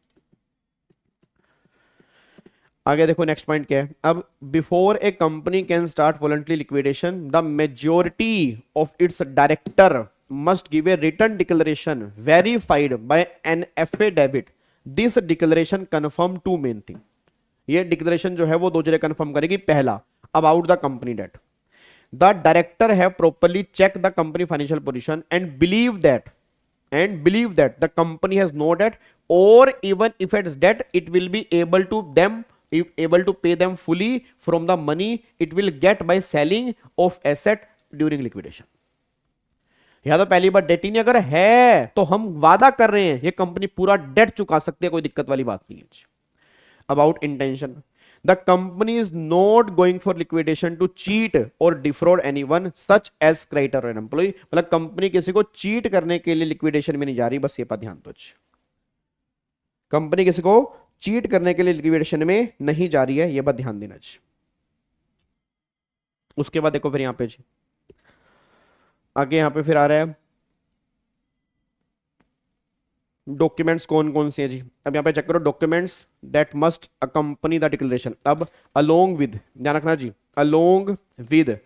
Speaker 2: आगे देखो नेक्स्ट पॉइंट क्या है। अब before a company can start voluntary liquidation the majority of its director must give a written declaration verified by an affidavit. This declaration confirm to main thing. ये डिक्लेरेशन जो है वो दो चीजें कन्फर्म करेगी। पहला, about the company debt, the director have properly check the company financial position and believe that the company has no debt, और even if its debt it will B able to pay them fully from the money it will get by selling of asset during liquidation। या तो पहली बार date ही नहीं, अगर है तो हम वादा कर रहे हैं ये कंपनी पूरा डेट चुका सकती है, कोई दिक्कत वाली बात नहीं है। About intention, the company is not going for liquidation to cheat और defraud anyone such as creditor और एम्प्लॉय। मतलब कंपनी किसी को चीट करने के लिए लिक्विडेशन में नहीं जा रही, बस ये पर ध्यान दो। कंपनी किसी को चीट करने के लिए लिक्विडेशन में नहीं जा रही है, यह बात ध्यान देना जी। उसके बाद देखो फिर यहां पे जी आगे यहां पे फिर आ रहा है डॉक्यूमेंट्स कौन कौन से हैं जी। अब यहां पे चेक करो, documents that must accompany the declaration. अब अलोंग विद, ध्यान रखना जी, along with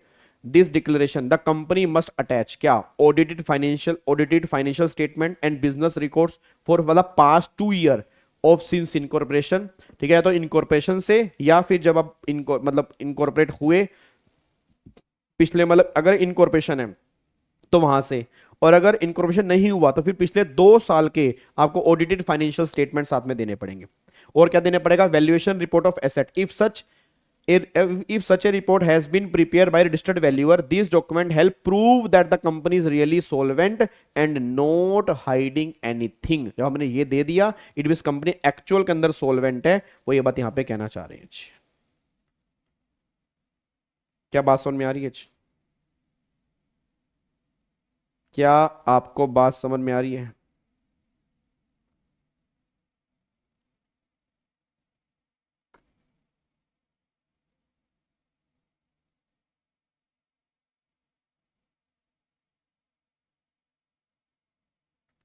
Speaker 2: this declaration the company must attach क्या, audited financial statement and business records for मतलब past 2 year of since incorporation. ठीक है, तो इनकॉर्पोरेशन से या फिर जब आप इनकॉर्पोरेट हुए पिछले, मतलब अगर इनकॉर्पोरेशन है तो वहां से, और अगर इनकॉर्पोरेशन नहीं हुआ तो फिर पिछले 2 साल के आपको ऑडिटेड फाइनेंशियल स्टेटमेंट साथ में देने पड़ेंगे। और क्या देने पड़ेगा, valuation report of asset if such a report has been prepared by a registered valuer, these document help prove that the company is really solvent and not hiding anything। जब हमने ये दे दिया इट मींस कंपनी एक्चुअल के अंदर solvent है, वो ये बात यहां पे कहना चाह रहे हैं। क्या बात समझ में आ रही है? क्या आपको बात समझ में आ रही है?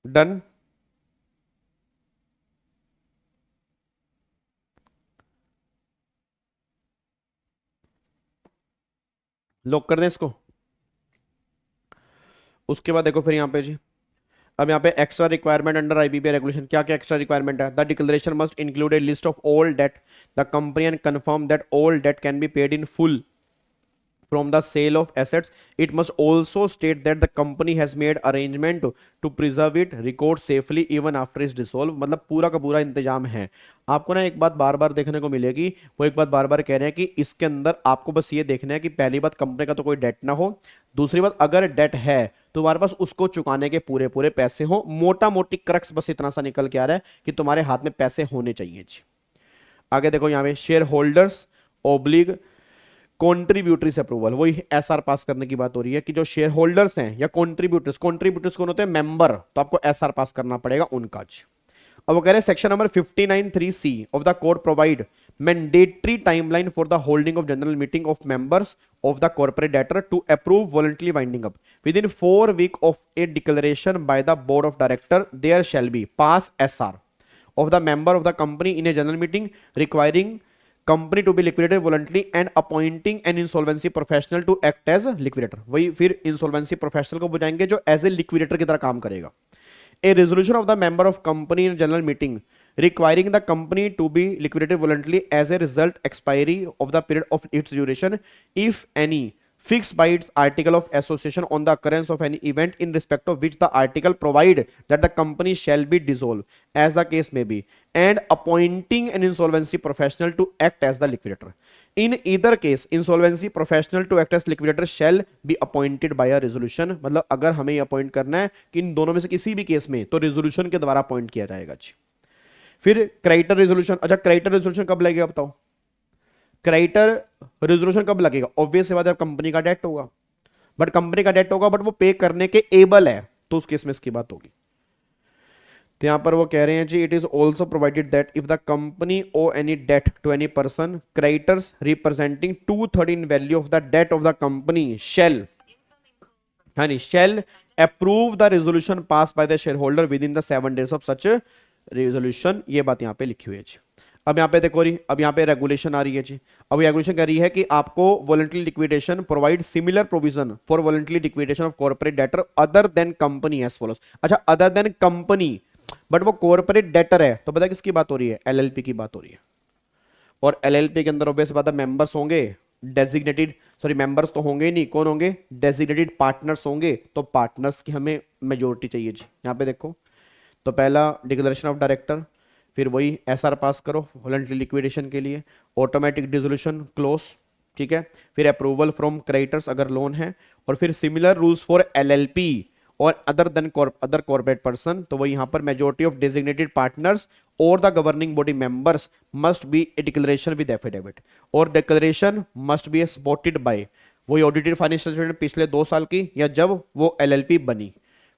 Speaker 2: डन। लॉक कर दें इसको। उसके बाद देखो फिर यहां पे जी, अब यहाँ पे extra requirement under IBP regulation, क्या क्या एक्स्ट्रा रिक्वायरमेंट है। The declaration must include a list of all debt the company and confirm that all debt can be paid in full from the sale of assets। it must also state that the company has made arrangement to preserve it record safely even after its dissolve। मतलब पूरा का पूरा इंतजाम है। आपको ना एक बात बार बार देखने को मिलेगी, वो एक बात बार बार कह रहे हैं कि इसके अंदर आपको बस ये देखना है कि पहली बात कंपनी का तो कोई डेट ना हो, दूसरी बात अगर डेट है तो तुम्हारे पास उसको चुकाने के पूरे पूरे पैसे हो। मोटा मोटी क्रक्स बस इतना सा निकल के आ रहा है कि तुम्हारे हाथ में पैसे होने चाहिए जी। आगे देखो यहाँ पे शेयर होल्डर्स ओब्लिग कॉन्ट्रीब्यूटरीज अप्रूवल, वही एसआर पास करने की बात हो रही है कि जो शेयर होल्डर्स हैं या कॉन्ट्रीब्यूटर्स कौन होते हैं, मेंबर, तो आपको एसआर पास करना पड़ेगा उनका। अब वो कह रहे हैं section number 59(3)(c of the code provide mandatory timeline for the holding of general meeting of members of the corporate debtor to approve voluntarily winding up within 4 weeks of a declaration by the board of director. There shall be pass SR of the member of the company in a general meeting requiring company to be liquidated voluntarily and appointing an insolvency professional to act as liquidator. वही फिर insolvency professional को बुझाएंगे जो as a liquidator की तरह काम करेगा. A resolution of the member of company in general meeting requiring the company to be liquidated voluntarily as a result expiry of the period of its duration, if any, fixed by its article of association on the occurrence of any event in respect of which the article provide that the company shall be dissolved, as the case may be, and appointing an insolvency professional to act as the liquidator. In either case, insolvency professional to act as liquidator shall be appointed by a resolution. मतलब अगर हमें ये appoint करना है कि इन दोनों में से किसी भी केस में, तो रेजोल्यूशन के द्वारा अपॉइंट किया जाएगा जी. फिर क्रेडिटर रेजोल्यूशन. अच्छा, क्रेडिटर रेजोल्यूशन कब लगेगा बताओ? क्रेडिटर रेजोल्यूशन कब लगेगा? ऑब्वियस बात है, कंपनी का डेट होगा, बट कंपनी का डेट होगा बट वो पे करने के एबल है, तो उस केस में इसकी बात होगी. तो यहां पर वो कह रहे हैं जी, it is also provided that if the company owe any debt to any person, creditors representing 2/3 in value of the debt of the company shall approve the resolution pass by the shareholder within the 7 days of such resolution. ये बात यहाँ पे लिखी हुई है जी. अब यहाँ पे देखो रही, अब यहाँ पे रेगुलेशन आ रही है जी. अब रेगुलेशन कह रही है कि आपको voluntary liquidation provide similar provision for voluntary liquidation of corporate debtor other than company as follows. अच्छा, अदर देन कंपनी, बट वो कॉर्पोरेट डेटर है, तो पता किसकी बात हो रही है? एलएलपी की बात हो रही है. और एलएलपी के अंदर ऑब्वियस बात है मेंबर्स होंगे डेजिग्नेटेड, सॉरी मेंबर्स तो होंगे नहीं, कौन होंगे? डेजिग्नेटेड पार्टनर्स होंगे. तो पार्टनर्स की हमें मेजोरिटी चाहिए जी. यहाँ पे देखो, तो पहला डिक्लेरेशन ऑफ डायरेक्टर, फिर वही एसआर पास करो वॉलंटरी लिक्विडेशन के लिए, ऑटोमेटिक डिसोल्यूशन क्लोज, ठीक है, फिर अप्रूवल फ्रॉम क्रेडिटर्स अगर लोन है, और फिर सिमिलर रूल्स फॉर एलएलपी और other than other corporate person. तो वही यहाँ पर मेजोरिटी ऑफ डेजिग्नेटेड पार्टनर्स और the governing body members must be a declaration with affidavit, और declaration must be supported by वही ऑडिटेड फाइनेंशियल स्टेटमेंट पिछले 2 साल की, या जब वो एलएलपी बनी.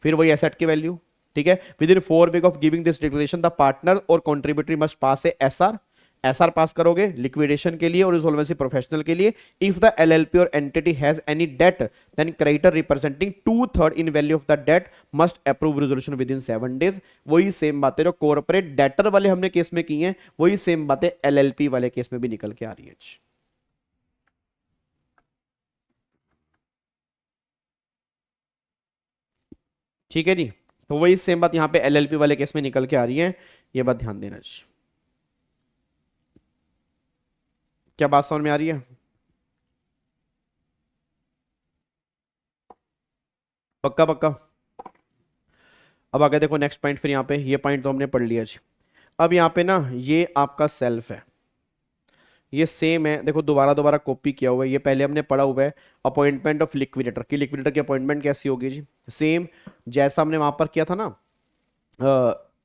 Speaker 2: फिर वही एसेट की वैल्यू, ठीक है. Within 4 weeks of giving this declaration the partner और contributory must pass a SR. SR pass करोगे लिक्विडेशन के लिए और इंसॉल्वेंसी प्रोफेशनल के लिए. इफ द एलएलपी और entity has any debt then creditor representing 2/3 in value of the debt must approve resolution within 7 days. वही same बातें जो कॉर्पोरेट डेटर वाले हमने केस में की हैं, वही सेम बातें एलएलपी वाले केस में भी निकल के आ रही है. ठीक है जी. तो वही सेम बात यहां पे एलएलपी वाले केस में निकल के आ रही है, ये बात ध्यान देना जी. क्या बात समझ में आ रही है? पक्का पक्का. अब आगे देखो नेक्स्ट पॉइंट. फिर यहाँ पे ये पॉइंट तो हमने पढ़ लिया जी. अब यहाँ पे ना ये आपका सेल्फ है, ये सेम है. देखो दोबारा कॉपी किया हुआ है, ये पहले हमने पढ़ा हुआ है. अपॉइंटमेंट ऑफ लिक्विडेटर की, लिक्विडेटर की अपॉइंटमेंट कैसी होगी जी? सेम जैसा हमने वहां पर किया था ना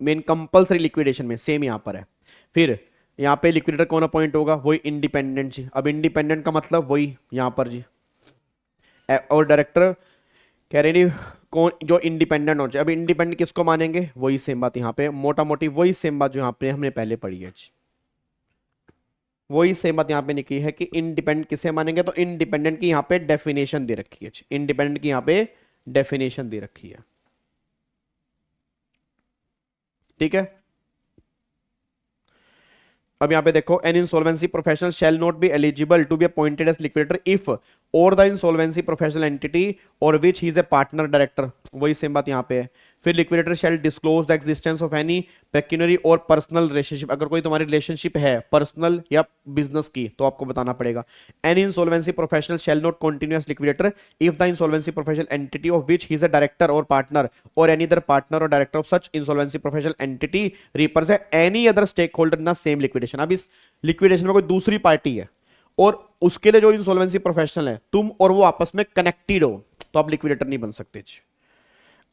Speaker 2: मेन कंपल्सरी लिक्विडेशन में, सेम यहाँ पर है. फिर यहाँ पे लिक्विडेटर कौन अपॉइंट होगा? वही इंडिपेंडेंट जी. अब इंडिपेंडेंट का मतलब वही यहाँ पर जी, और डायरेक्टर कह रहे नहीं कौन जो इंडिपेंडेंट हो जाए. अब इंडिपेंडेंट किसको मानेंगे? वही सेम बात यहाँ पे, मोटा मोटी वही सेम बात जो यहाँ पे हमने पहले पढ़ी है जी. वही सेम बात यहाँ पे लिखी है कि इंडिपेंडेंट किसे मानेंगे. तो इंडिपेंडेंट की यहाँ पे डेफिनेशन दे रखी है, इंडिपेंडेंट की यहाँ पे डेफिनेशन दे रखी है, ठीक है. अब यहाँ पे देखो, an insolvency professional shall not be eligible to be appointed as liquidator if और द इंसॉल्वेंसी प्रोफेशनल एंटिटी और which he is a partner director. वही सेम बात यहाँ पे है. फिर liquidator shall disclose the existence of any pecuniary और personal relationship. अगर कोई तुम्हारी रिलेशनशिप है पर्सनल या बिजनेस की, तो आपको बताना पड़ेगा. An insolvency professional shall not continue as liquidator if the insolvency professional entity of which he is a director और पार्टनर और एनी अदर पार्टनर और director of such insolvency professional entity represent any other stakeholder in the same liquidation. अब इस liquidation में कोई दूसरी party है और उसके लिए जो इंसॉल्वेंसी प्रोफेशनल है, तुम और वो आपस में कनेक्टेड हो, तो आप लिक्विडेटर नहीं बन सकते.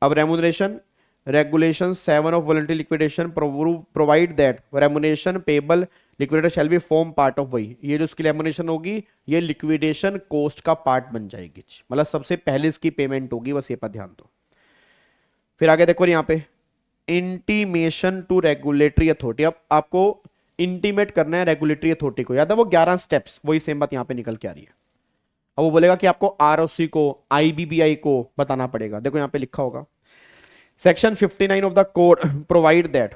Speaker 2: अब remuneration, regulation 7 of voluntary liquidation provide that remuneration payable liquidator shall be form part of. वही ये जो इसकी रेमुनरेशन होगी, ये लिक्विडेशन कॉस्ट का पार्ट बन जाएगी, मतलब सबसे पहले इसकी पेमेंट होगी, बस ये पर ध्यान दो. फिर आगे देखो यहाँ पे इंटीमेशन टू रेगुलेटरी अथॉरिटी। अब आपको इंटीमेट करना है रेगुलेटरी अथॉरिटी को, याद है वो 11 स्टेप्स, वही सेम बात यहां पे निकल के आ रही है। अब वो बोलेगा कि आपको आरओसी को, आईबीबीआई को बताना पड़ेगा। देखो यहां पे लिखा होगा section 59 of the code provide that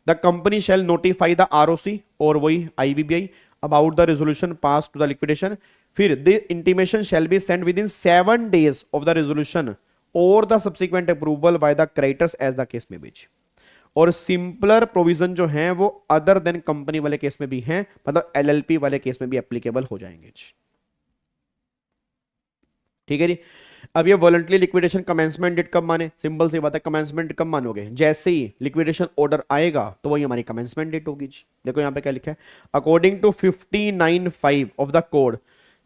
Speaker 2: the company shall notify the ROC और वही IBBI about the resolution pass to the liquidation. फिर the intimation shall be send within 7 days of the resolution और the subsequent approval by the creditors as the case में बीच। और similar provision जो है वो अदर देन कंपनी वाले case में भी हैं, मतलब एलएलपी वाले केस में भी एप्लीकेबल हो जाएंगे। ठीक है जी। अब ये वॉलंटरी लिक्विडेशन कमेंसमेंट डेट कब माने, सिंपल सी बात है, कमेंसमेंट कब मानोगे, जैसे ही लिक्विडेशन ऑर्डर आएगा तो वही हमारी कमेंसमेंट डेट होगी। देखो यहां पे क्या लिखा है, according to 59(5) of the code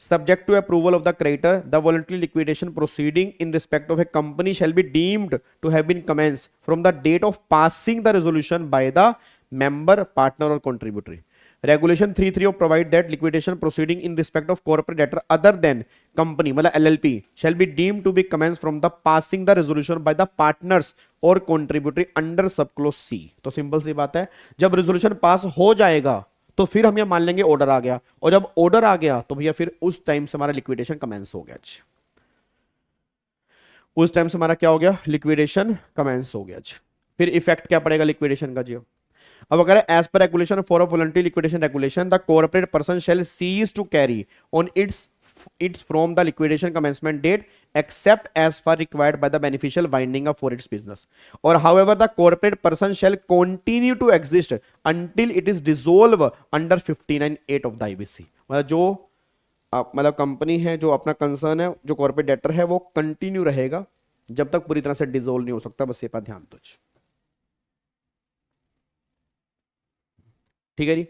Speaker 2: subject to approval of the creditor the voluntary liquidation proceeding in respect of a company shall be deemed to have been commenced from the date of passing the resolution by the member partner or contributory. Regulation 33 of provide that liquidation proceeding in respect of corporate debtor other than company मतलब LLP shall be deemed to be commenced from the passing the resolution by the partners or contributory under subclause C। तो simple सी बात है, जब resolution pass हो जाएगा तो फिर हम ये मान लेंगे ऑर्डर आ गया, और जब ऑर्डर आ गया तो भैया फिर उस टाइम से हमारा लिक्विडेशन कमेंस हो गया। उस टाइम से हमारा क्या हो गया, लिक्विडेशन कमेंस हो गया। फिर इफेक्ट क्या पड़ेगा लिक्विडेशन का जी। अब अगर as per regulation for a voluntary liquidation regulation the corporate person shall cease to carry on its from the liquidation commencement date except as far required by the beneficial winding up for its business, or however the corporate person shall continue to exist until it is dissolved under 59(8) of the IBC। मतलब जो मतलब company है, जो अपना concern है, जो corporate debtor है, वो कंटिन्यू रहेगा जब तक पूरी तरह से डिसोल्व नहीं हो सकता। बस ये पर ध्यान दो। ठीक है जी।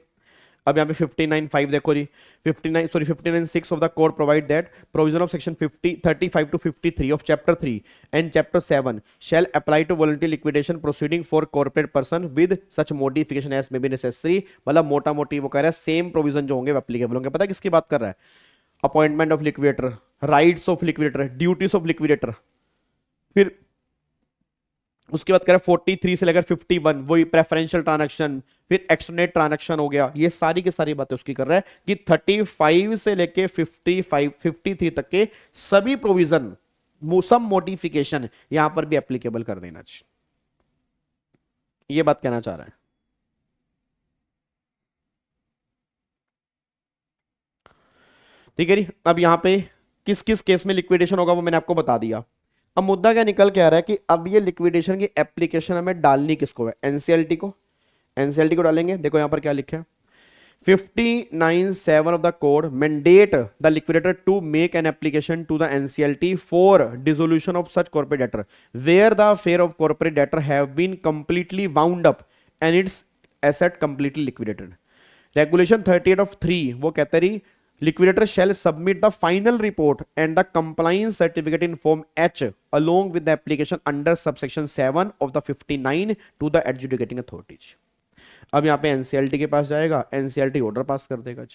Speaker 2: अब यहाँ पे 59(5) देखो जी, 59(6) of the code provide that provision of section 35 to 53 of chapter 3 and chapter 7 shall apply to voluntary liquidation proceeding for corporate person with such modification as may be necessary। मतलब मोटा मोटी वो कह रहा है सेम प्रोविजन जो होंगे applicable होंगे। पता है किसकी बात कर रहा है, appointment of liquidator, rights of liquidator, duties of liquidator. फिर उसके बाद कह रहा है 43 से लेकर 51 वही प्रेफरेंशियल ट्रांजैक्शन, फिर एक्सटर्नेट ट्रांजैक्शन हो गया। ये सारी की सारी बातें उसकी कर रहा है कि 35 से लेके 53 तक के सभी प्रोविजन, सम मॉडिफिकेशन यहां पर भी एप्लीकेबल कर देना चाहिए। ये बात कहना चाह रहा है। ठीक है जी। अब यहां पे किस किस केस में लिक्विडेशन होगा वो मैंने आपको बता दिया। अब मुद्दा क्या निकल के आ रहा है कि अब ये लिक्विडेशन की एप्लीकेशन हमें डालनी किसको है, एनसीएलटी को। एनसीएलटी को डालेंगे। देखो यहां पर क्या लिखा है, 59(7) of the code mandate the liquidator to make an application to the NCLT for dissolution of such corporate debtor where the affair of corporate debtor have been completely wound up and its asset completely liquidated। Regulation 38 of 3 वो कहता है liquidator shall submit the final report and the compliance certificate in form H along with the application under subsection 7 of the 59 to the adjudicating authorities। अब यहाँ पे NCLT के पास जाएगा, NCLT order पास कर देगा।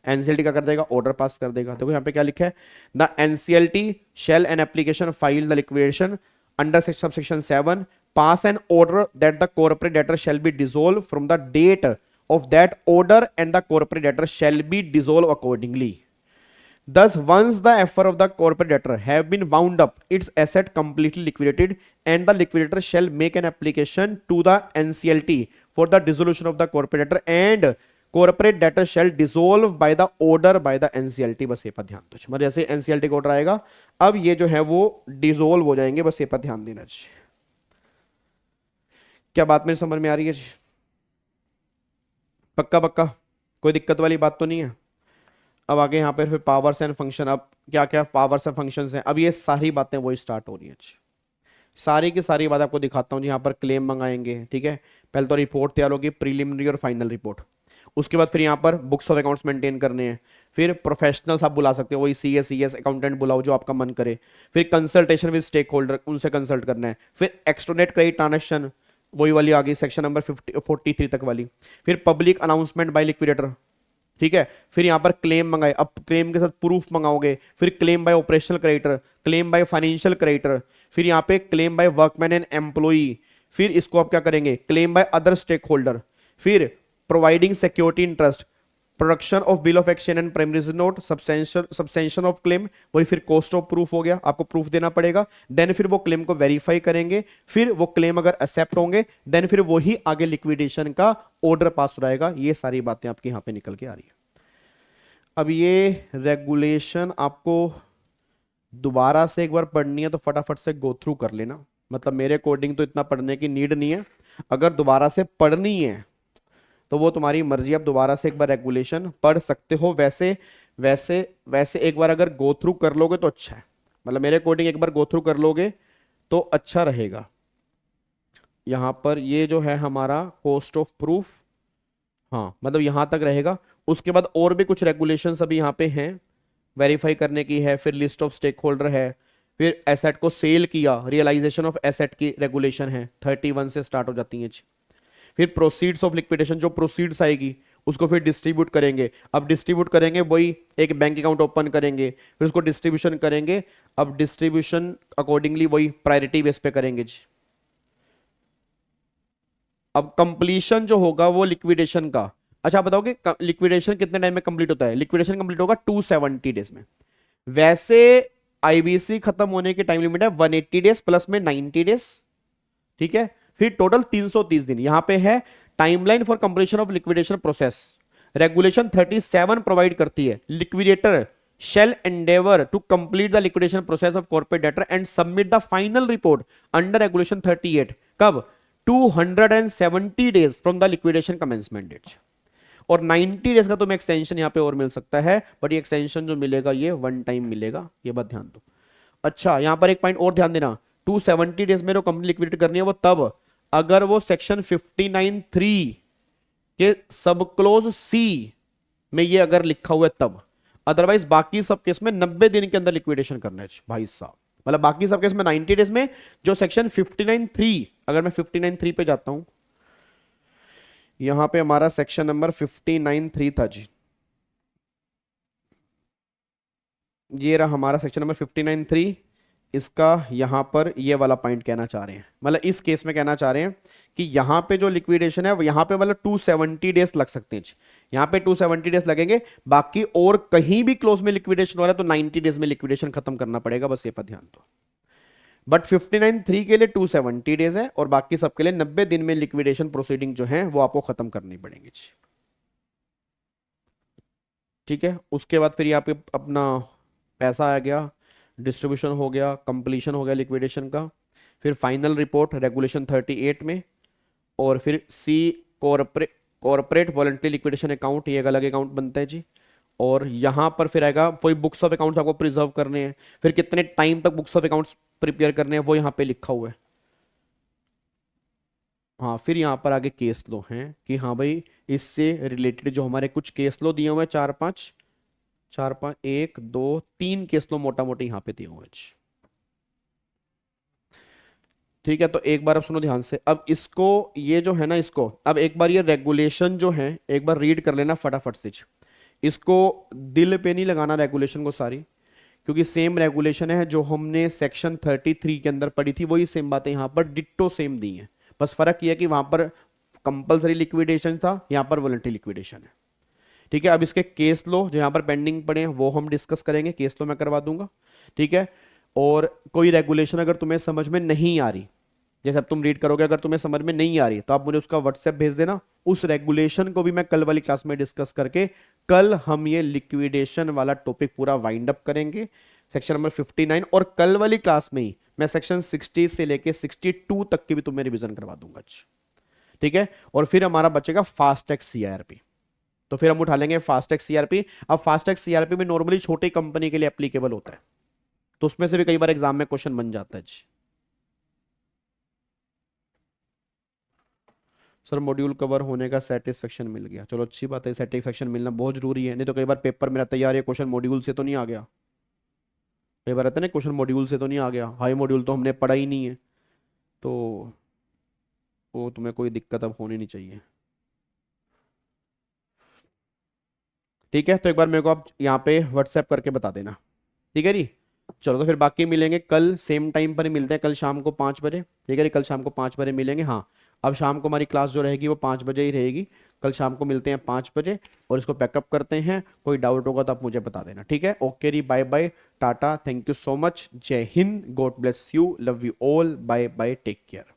Speaker 2: एनसीएलटी क्या कर देगा, ऑर्डर पास कर देगा। देखो यहाँ पे क्या लिखा है, the NCLT shall an application file the liquidation under subsection 7 pass an order that the corporate debtor shall be dissolve from the date of that order and the corporate debtor shall be dissolved accordingly। Thus once the affair of the corporate debtor have been wound up, its asset completely liquidated and the liquidator shall make an application to the NCLT for the dissolution of the corporate debtor and corporate debtor shall dissolve by the order by the NCLT। बस ये पर ध्यान दो, मतलब जैसे NCLT का order आएगा अब ये जो है वो डिसॉल्व हो जाएंगे। बस ये पर ध्यान देना चाहिए। क्या बात मेरी समझ में आ रही है? पक्का पक्का, कोई दिक्कत वाली बात तो नहीं है। अब आगे यहाँ पर फिर पावर्स एंड फंक्शन, अब क्या क्या पावर्स एंड फंक्शंस हैं, अब ये सारी बातें वही स्टार्ट हो रही हैं। सारी की सारी बात आपको दिखाता हूँ। यहाँ पर क्लेम मंगाएंगे, ठीक है। पहले तो रिपोर्ट तैयार होगी, प्रीलिमिनरी और फाइनल रिपोर्ट। उसके बाद फिर यहाँ पर बुक्स ऑफ अकाउंट्स मेंटेन करने हैं। फिर प्रोफेशनल्स आप बुला सकते हो, वही सीएस अकाउंटेंट बुलाओ जो आपका मन करे। फिर कंसल्टेशन विद स्टेक होल्डर, उनसे कंसल्ट करना है। फिर एक्सटर्नेट क्रेडिट ट्रांजैक्शन, वही वाली आ गई सेक्शन नंबर 43 तक वाली। फिर पब्लिक अनाउंसमेंट बाय लिक्विडेटर, ठीक है। फिर यहां पर क्लेम मंगाए, अब क्लेम के साथ प्रूफ मंगाओगे। फिर claim by operational creditor, claim by financial creditor, फिर यहां पे claim by workman and employee, फिर इसको आप क्या करेंगे, claim by other stakeholder, फिर providing security interest, production of bill of exchange and primary note, substantiation of claim, वही फिर कॉस्ट ऑफ प्रूफ हो गया, आपको प्रूफ देना पड़ेगा। देन फिर वो क्लेम को वेरीफाई करेंगे, फिर वो क्लेम अगर एक्सेप्ट होंगे देन फिर वही आगे लिक्विडेशन का ऑर्डर पास हो जाएगा। ये सारी बातें आपकी यहां पे निकल के आ रही है। अब ये रेगुलेशन आपको दोबारा से एक बार पढ़नी है तो फटाफट से गो थ्रू कर लेना, मतलब मेरे अकॉर्डिंग तो इतना पढ़ने की नीड नहीं है। अगर दोबारा से पढ़नी है तो वो तुम्हारी मर्जी, आप दोबारा से एक बार रेगुलेशन पढ़ सकते हो। वैसे वैसे वैसे एक बार अगर गो थ्रू कर लोगे तो अच्छा है, मतलब मेरे अकॉर्डिंग एक बार गो थ्रू कर लोगे तो अच्छा रहेगा। यहां पर ये जो है हमारा कॉस्ट ऑफ प्रूफ, हाँ मतलब यहां तक रहेगा। उसके बाद और भी कुछ रेगुलेशंस अभी यहाँ पे हैं, वेरीफाई करने की है, फिर लिस्ट ऑफ स्टेक होल्डर है, फिर एसेट को सेल किया, रियलाइजेशन ऑफ एसेट की रेगुलेशन है, 31 से स्टार्ट हो जाती है। फिर प्रोसीड्स ऑफ लिक्विडेशन, जो प्रोसीड्स आएगी उसको फिर डिस्ट्रीब्यूट करेंगे। अब डिस्ट्रीब्यूट करेंगे वही एक बैंक अकाउंट ओपन करेंगे, फिर उसको डिस्ट्रीब्यूशन करेंगे। अब डिस्ट्रीब्यूशन अकॉर्डिंगली वही प्रायोरिटी बेस पे करेंगे जी। अब कंप्लीशन जो होगा वो लिक्विडेशन का, अच्छा आप बताओगे लिक्विडेशन कितने टाइम में कंप्लीट होता है? लिक्विडेशन कंप्लीट होगा 270 डेज में। वैसे आईबीसी खत्म होने की टाइम लिमिट है 180 डेज प्लस में 90 डेज, ठीक है। फिर टोटल 330 दिन यहां पे है। Timeline for completion of liquidation process, regulation 37 provide करती है liquidator shall endeavor to complete the liquidation process of corporate debtor and submit the final report under regulation 38 कब? 270 days from the liquidation commencement date। और 90 days का तुम्हें extension यहां पे और मिल सकता है, बट ये एक्सटेंशन जो मिलेगा ये वन टाइम मिलेगा, ये बात ध्यान दो। अच्छा यहां पर एक पॉइंट और ध्यान देना, 270 डेज में जो कंपनी लिक्विडेट करनी है वो तब अगर वो सेक्शन 59(3) के सब क्लोज सी में ये अगर लिखा हुआ है तब, अदरवाइज बाकी सब केस में 90 दिन के अंदर लिक्विडेशन करना है भाई साहब। मतलब बाकी सब केस में 90 डेज में, जो सेक्शन 59(3), अगर मैं 59(3) पे जाता हूं, यहां पे हमारा सेक्शन नंबर 59(3) था जी, ये रहा हमारा सेक्शन नंबर 59(3), इसका यहां पर ये वाला पॉइंट कहना चाह रहे हैं, मतलब इस केस में कहना चाह रहे हैं कि यहां पे जो लिक्विडेशन है वो यहां पे मतलब 270 डेज लग सकते हैं। यहां पे 270 डेज लगेंगे, बाकी और कहीं भी क्लोज में लिक्विडेशन हो रहा है तो 90 डेज में लिक्विडेशन खत्म करना पड़ेगा, बस ये पर ध्यान दो। बट 59(3) के लिए 270 डेज है और बाकी सबके लिए 90 दिन में लिक्विडेशन प्रोसीडिंग जो है वो आपको खत्म करनी पड़ेंगी, ठीक है। उसके बाद फिर यहाँ पे अपना पैसा आ गया, डिस्ट्रीब्यूशन हो गया, कंप्लीशन हो गया लिक्विडेशन का, फिर फाइनल रिपोर्ट रेगुलेशन 38 में, और फिर सी कॉर्पोरेट वॉलंटरी लिक्विडेशन अकाउंट, ये एक अलग अकाउंट बनता है जी। और यहाँ पर फिर आएगा कोई बुक्स ऑफ अकाउंट्स आपको प्रिजर्व करने हैं, फिर कितने टाइम तक बुक्स ऑफ अकाउंट्स प्रिपेयर करने हैं वो यहाँ पे लिखा हुआ है। हाँ फिर यहाँ पर आगे केस लो हैं कि हाँ भाई इससे रिलेटेड जो हमारे कुछ केस लो दिए हुए हैं, चार पांच 1 2 3 केस लो मोटा मोटी यहाँ पे दिए हुए हैं, ठीक है। तो एक बार अब सुनो ध्यान से, अब इसको ये जो है ना, इसको अब एक बार ये रेगुलेशन जो है एक बार रीड कर लेना फटाफट से। इसको दिल पे नहीं लगाना रेगुलेशन को सारी, क्योंकि सेम रेगुलेशन है जो हमने सेक्शन 33 के अंदर पढ़ी थी, वही सेम बातें यहाँ पर डिट्टो सेम दी है। बस फर्क यह है कि वहां पर कंपलसरी लिक्विडेशन था, यहाँ पर वॉलंटरी लिक्विडेशन है, ठीक है। अब इसके केस लो जो यहाँ पर पेंडिंग पड़े हैं वो हम डिस्कस करेंगे, केस लो मैं करवा दूंगा, ठीक है। और कोई रेगुलेशन अगर तुम्हें समझ में नहीं आ रही, जैसे अब तुम रीड करोगे, अगर तुम्हें समझ में नहीं आ रही तो आप मुझे उसका व्हाट्सएप भेज देना, उस रेगुलेशन को भी मैं कल वाली क्लास में डिस्कस करके कल हम ये लिक्विडेशन वाला टॉपिक पूरा वाइंड अप करेंगे, सेक्शन नंबर 59। और कल वाली क्लास में ही मैं सेक्शन 60 से लेके 62 तक की भी तुम्हें रिवीजन करवा दूंगा, ठीक है। और फिर हमारा बचेगा फास्टैग सीआरपी, तो फिर हम उठा लेंगे फास्टैग सीआरपी। अब फास्टैग सीआरपी में नॉर्मली छोटी कंपनी के लिए एप्लीकेबल होता है, तो उसमें से भी कई बार एग्जाम में क्वेश्चन बन जाता है जी। सर मॉड्यूल कवर होने का सेटिस्फेक्शन मिल गया, चलो अच्छी बात है, सेटिस्फेक्शन मिलना बहुत जरूरी है, नहीं तो कई बार पेपर मेरा तैयार है क्वेश्चन मॉड्यूल से तो नहीं आ गया, कई बार रहता है ना क्वेश्चन मॉड्यूल से तो नहीं आ गया, हाई मॉड्यूल तो हमने पढ़ा ही नहीं है, तो वो तुम्हें कोई दिक्कत अब होनी नहीं चाहिए, ठीक है। तो एक बार मेरे को आप यहाँ पे व्हाट्सएप करके बता देना, ठीक है जी। चलो तो फिर बाकी मिलेंगे कल सेम टाइम पर ही मिलते हैं, कल शाम को 5 बजे, ठीक है जी, कल शाम को 5 बजे मिलेंगे। हाँ, अब शाम को हमारी क्लास जो रहेगी वो 5 बजे ही रहेगी, कल शाम को मिलते हैं 5 बजे और इसको पैकअप करते हैं। कोई डाउट होगा तो आप मुझे बता देना, ठीक है। ओके री, bye bye, ta ta, thank you so much, जय Hind, God bless you, love you all, bye bye, take care.